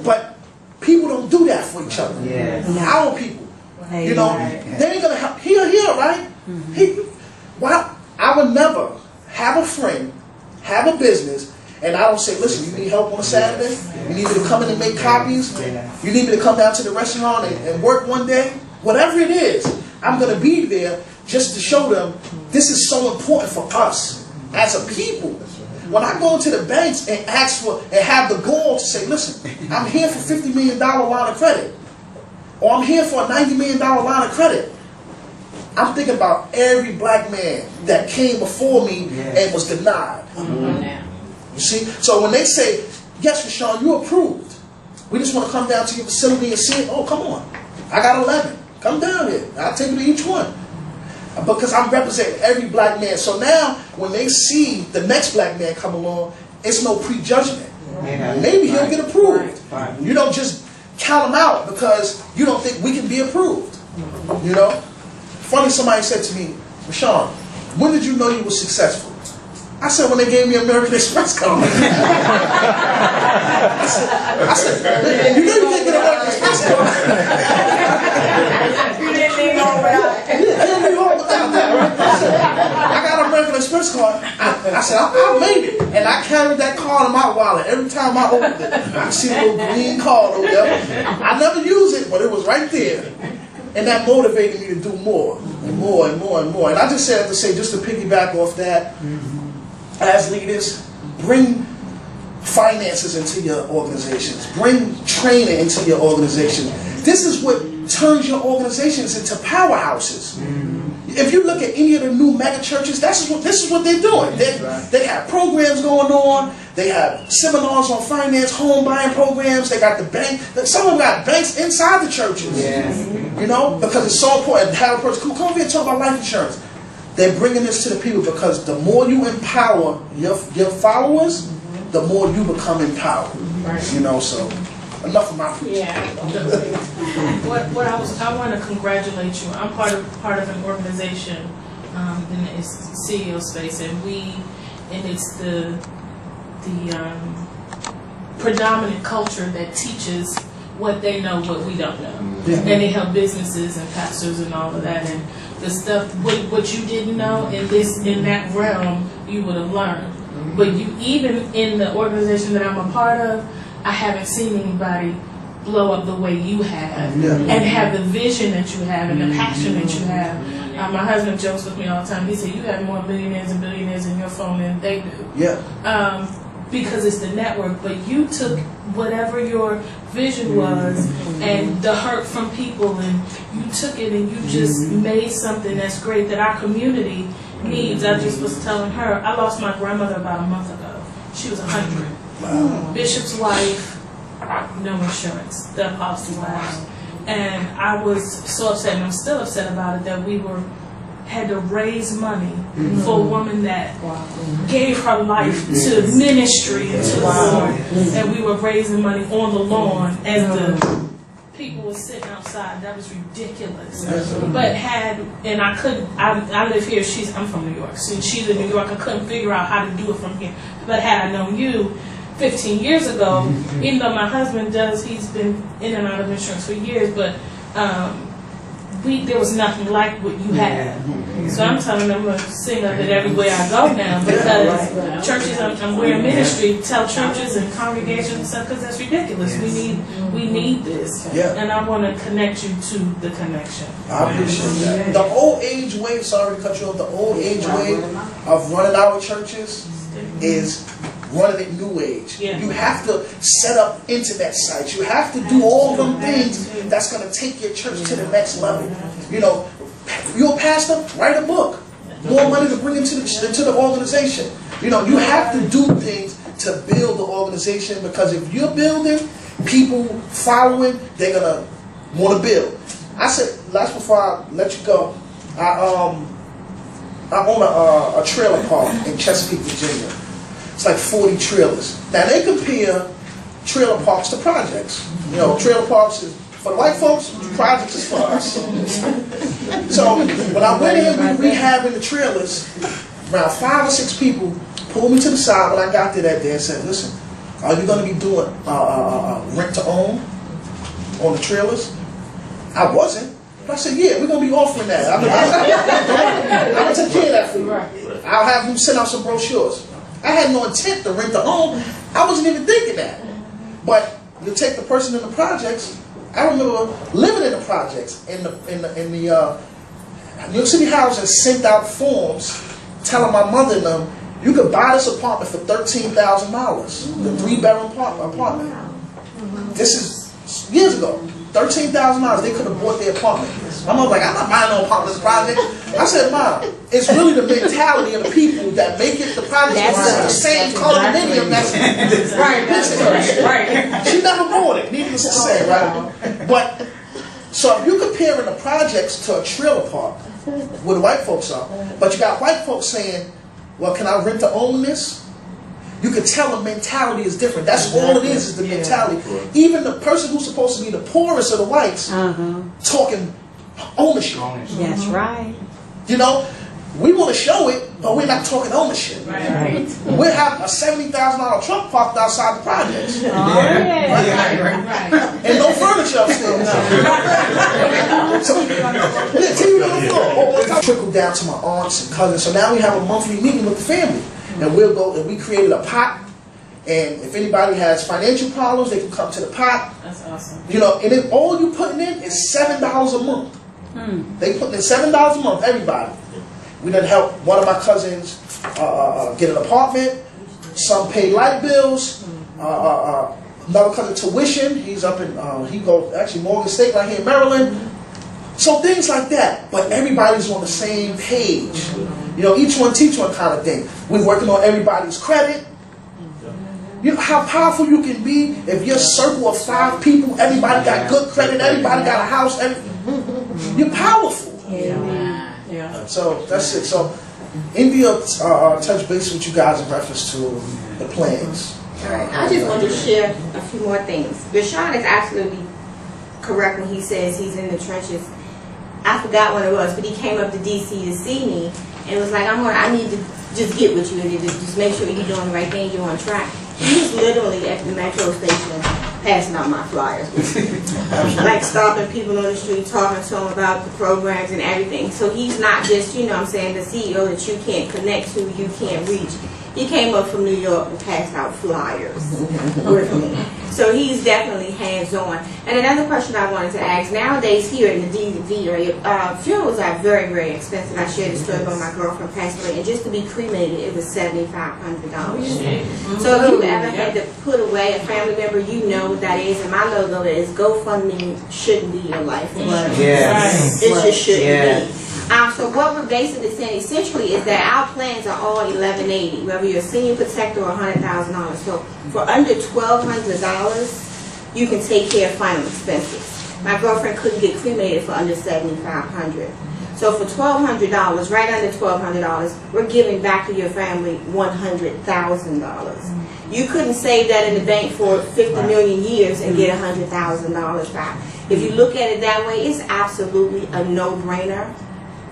S1: But people don't do that for each other. Our people. You know, they ain't going to help. Here, right? Well, I would never have a friend, have a business, and I don't say, listen, you need help on a Saturday? You need me to come in and make copies? You need me to come down to the restaurant and work one day? Whatever it is, I'm going to be there just to show them this is so important for us as a people. When I go into the banks and ask for, and have the goal to say, listen, I'm here for $50 million line of credit, or I'm here for a $90 million line of credit, I'm thinking about every black man that came before me and was denied. You see? So when they say, yes, Rashawn, you're approved. We just want to come down to your facility and see it. Oh, come on. I got 11. Come down here. I'll take you to each one. Because I'm representing every black man. So now, when they see the next black man come along, it's no prejudgment. Maybe he'll get approved. You don't just count him out because you don't think we can be approved. You know? Funny, somebody said to me, Rashawn, when did you know you were successful? I said, when they gave me an American Express card. I said, you know you can't get an American Express card.
S7: You didn't leave home without it.
S1: I didn't leave home without that, right? I said, I got an American Express card. I said, I made it. And I carried that card in my wallet. Every time I opened it, I see a little green card over there. I never used it, but it was right there. And that motivated me to do more and more and more and more. And I just said to say, just to piggyback off that, as leaders, bring finances into your organizations. Bring training into your organization. This is what turns your organizations into powerhouses. If you look at any of the new mega churches, this is what they're doing. They have programs going on. They have seminars on finance, home buying programs. They got the bank. Some of them got banks inside the churches. You know, because it's so important to have a person come over here and talk about life insurance. They're bringing this to the people because the more you empower your followers, the more you become empowered. You know, so enough of my preaching.
S4: I want to congratulate you. I'm part of an organization in the CEO space, and it's the predominant culture that teaches what they know, what we don't know.
S1: Yeah.
S4: And they help businesses and pastors and all of that. And the stuff, what you didn't know in that realm, you would have learned. But you, even in the organization that I'm a part of, I haven't seen anybody blow up the way you have, and have the vision that you have and the passion that you have. My husband jokes with me all the time. He said, "You have more millionaires and billionaires in your phone than they do."
S1: Yeah.
S4: Because it's the network. But you took whatever your vision was and the hurt from people, and you took it and you just made something that's great that our community needs. I just was telling her, I lost my grandmother about a month ago. She was 100.
S1: Wow.
S4: Bishop's wife, no insurance, the apostle's wife. And I was so upset, and I'm still upset about it, that we had to raise money for a woman that gave her life to ministry and to the Lord. And we were raising money on the lawn as the people were sitting outside. That was ridiculous. But I live here, I'm from New York. So she's in New York. I couldn't figure out how to do it from here. But had I known you 15 years ago, even though my husband he's been in and out of insurance for years, but there was nothing like what you had. So I'm telling them I'm going to sing of it everywhere I go now, because churches, I'm wearing ministry, tell churches and congregations and stuff, because that's ridiculous. We need this.
S1: Yeah.
S4: And I want to connect you to the connection.
S1: I appreciate that. The old age way, sorry to cut you off, the old age way of running our churches is running it new age.
S4: Yeah.
S1: You have to set up internet sites. You have to do all them things that's going to take your church to the next level. You know, you're a pastor, write a book. More money to bring into the organization. You know, you have to do things to build the organization, because if you're building, people following, they're going to want to build. I said, last before I let you go, I own a trailer park in Chesapeake, Virginia. It's like 40 trailers. Now they compare trailer parks to projects. You know, trailer parks is for the white folks, projects is for us. So when I went in, we were rehabbing the trailers. Around 5 or 6 people pulled me to the side when I got there that day and said, "Listen, are you going to be doing rent to own on the trailers?" I wasn't. But I said, "Yeah, we're going to be offering that. I'm going to take care of that for you. I'll have you send out some brochures." I had no intent to rent to own. I wasn't even thinking that. But you take the person in the projects. I remember living in the projects in the New York City Housing sent out forms telling my mother and them, you could buy this apartment for $13,000, the 3-bedroom apartment. This is years ago. $13,000. They could have bought their apartment. My mom was like, "I'm not buying no apartment in this project." I said, "Mom, it's really the mentality of the people that make it the project. The same condominium that's right. She never bought it. Needless to say, right? But so if you're comparing the projects to a trailer park, where the white folks are, but you got white folks saying, "Well, can I rent to own this?" You can tell the mentality is different. That's all it is the mentality. Even the person who's supposed to be the poorest of the whites talking ownership.
S2: That's right.
S1: You know, we want to show it, but we're not talking ownership.
S2: Right.
S1: We have a $70,000 truck parked outside the projects. And no furniture upstairs. So, TV on the floor. I trickled down to my aunts and cousins. So now we have a monthly meeting with the family. And we'll go, and we created a pot, and if anybody has financial problems, they can come to the pot.
S4: That's awesome.
S1: You know, and then all you putting in is $7 a month. They putting in $7 a month, everybody. We done help one of my cousins get an apartment. Some pay light bills. Another cousin tuition. He's up in he goes actually Morgan State right here in Maryland. So things like that, but everybody's on the same page. You know, each one teach one kind of thing. We're working on everybody's credit. You know how powerful you can be if your circle of 5 people, everybody got good credit, everybody got a house, you're powerful.
S4: Yeah.
S1: So that's it. So India touch base with you guys in reference to the plans.
S8: All right. I just want to share a few more things. Rashawn is absolutely correct when he says he's in the trenches. I forgot when it was, but he came up to DC to see me and was like, I need to just get with you and just make sure you're doing the right thing, you're on track. He was literally at the metro station passing out my flyers. Like stopping people on the street, talking to them about the programs and everything. So he's not just, you know what I'm saying, the CEO that you can't connect to, you can't reach. He came up from New York and passed out flyers with me. So he's definitely hands-on. And another question I wanted to ask, nowadays here in the DV area, funerals are very, very expensive. I shared a story about my girlfriend passed away, and just to be cremated, it was $7,500. So if you ever had to put away a family member, you know what that is. And my logo is GoFundMe shouldn't be your life.
S6: Yes.
S8: It just shouldn't be. So what we're basically saying essentially is that our plans are all $1,180, whether you're a senior protector or $100,000. So for under $1,200, you can take care of final expenses. My girlfriend couldn't get cremated for under $7,500. So for $1,200, right under $1,200, we're giving back to your family $100,000. You couldn't save that in the bank for 50 million years and get $100,000 back. If you look at it that way, it's absolutely a no-brainer.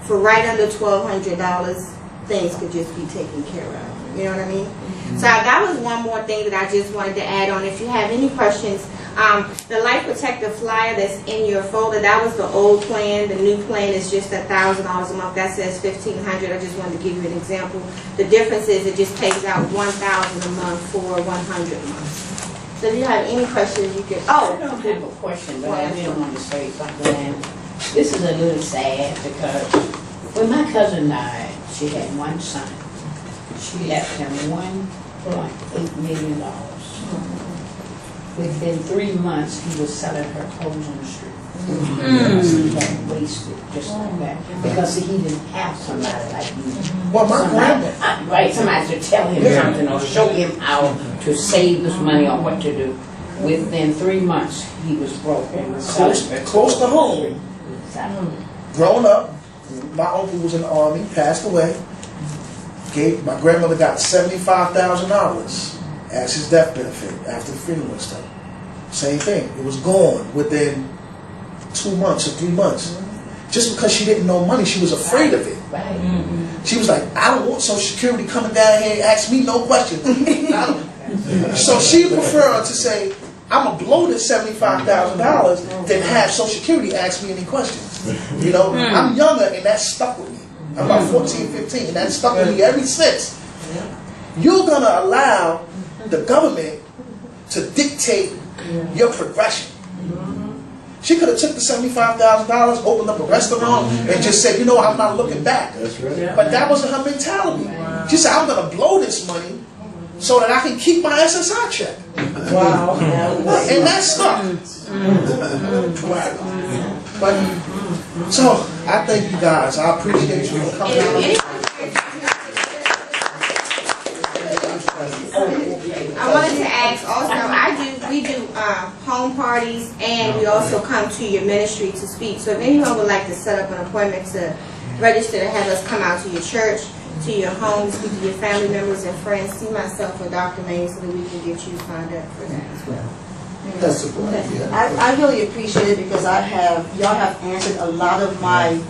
S8: For right under $1,200, things could just be taken care of. You know what I mean? So that was one more thing that I just wanted to add on. If you have any questions, the Life Protector flyer that's in your folder, that was the old plan. The new plan is just $1,000 a month. That says $1,500. I just wanted to give you an example. The difference is it just pays out $1,000 a month for 100 months. So if you have any questions, you can.
S6: I don't have a question, but I did want to say something. And this is a little sad because when my cousin died, she had one son. She left him $1.8 million. Within 3 months, he was selling her clothes on the street. He had wasted just like that because he didn't have somebody like you.
S1: Well, my grandma.
S6: Right, somebody to tell him something or show him how to save this money or what to do. Within 3 months, he was broke and was
S1: Close to home. Growing up, my uncle was in the Army, passed away. My grandmother got $75,000 as his death benefit after the funeral was done. Same thing. It was gone within 2 months or 3 months. Just because she didn't know money, she was afraid of it. She was like, I don't want Social Security coming down here and ask me no questions. So she preferred to say, I'm going to blow this $75,000 than have Social Security ask me any questions. You know, I'm younger and that stuck with me. I'm about 14, 15, and that stuck with me ever since. You're going to allow the government to dictate your progression. She could have took the $75,000, opened up a restaurant, and just said, you know, I'm not looking back.
S9: That's right.
S1: But that wasn't her mentality. She said, I'm going to blow this money so that I can keep my SSI check.
S7: Wow.
S1: And that stuck. But, so, I thank you guys. I appreciate you for coming out.
S8: I wanted to ask also, we do home parties, and we also come to your ministry to speak. So if anyone would like to set up an appointment to register to have us come out to your church, to your home, speak to your family members and friends, see myself or Dr. Maine so that we can get you signed up for that as well.
S1: That's the point, yeah.
S12: I really appreciate it because y'all have answered a lot of my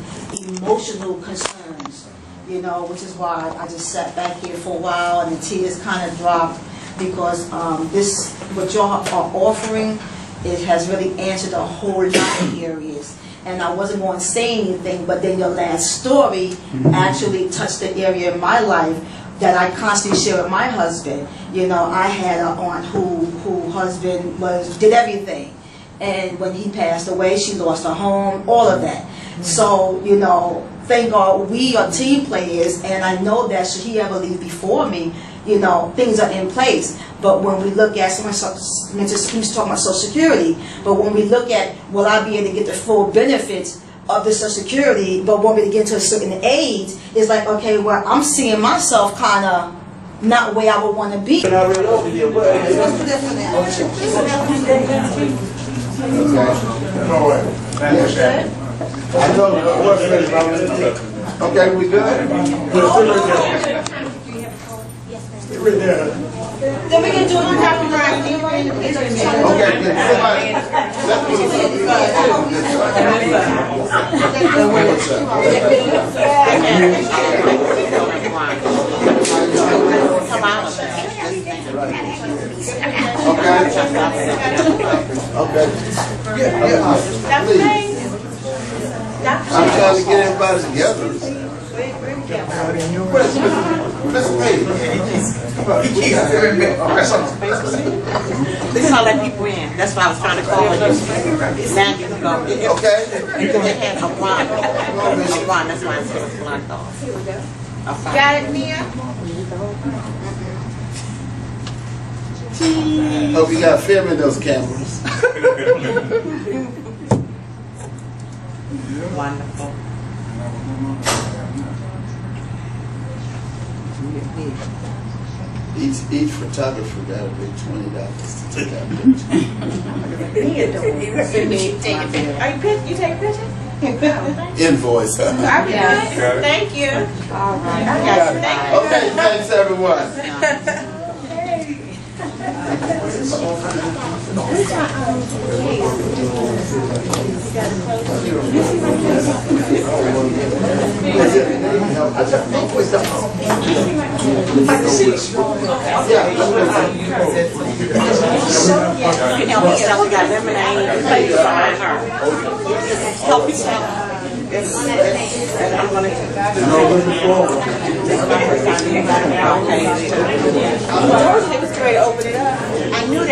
S12: emotional concerns, you know, which is why I just sat back here for a while and the tears kind of dropped because this, what y'all are offering, it has really answered a whole lot of areas. And I wasn't going to say anything, but then your last story actually touched the area in my life that I constantly share with my husband. You know, I had an aunt who husband did everything. And when he passed away, she lost her home, all of that. So, you know, thank God we are team players, and I know that should he ever leave before me, you know, things are in place. But when we look at, someone was talking about Social Security, but when we look at, will I be able to get the full benefits of the Social Security, but when we get to a certain age, it's like, okay, well, I'm seeing myself kind of not where I would want to be.
S9: And I read over here, but all right. I told you, okay, we good? We're there.
S8: Then we can do it on top of right.
S10: Okay, then somebody,
S8: Come out.
S10: Okay.
S8: That's
S10: Please.
S8: amazing.
S10: I'm trying to get everybody together. Mr. Page.
S6: This is how I let people in. That's why I was trying to call you. Now you can go.
S10: Okay.
S6: They had a blind. That's why I said it's blocked off.
S8: Got it, Mia?
S10: Hope you got film in those cameras.
S6: Wonderful.
S10: Each photographer got to pay $20 to take that picture.
S8: You take pictures?
S10: Invoice, huh?
S8: I'll be good. Thank you.
S6: All right.
S10: Okay, thanks everyone.
S6: You can help yourself. We got lemonade. Help yourself. And I'm going to.
S8: They was ready to open it up.
S6: I knew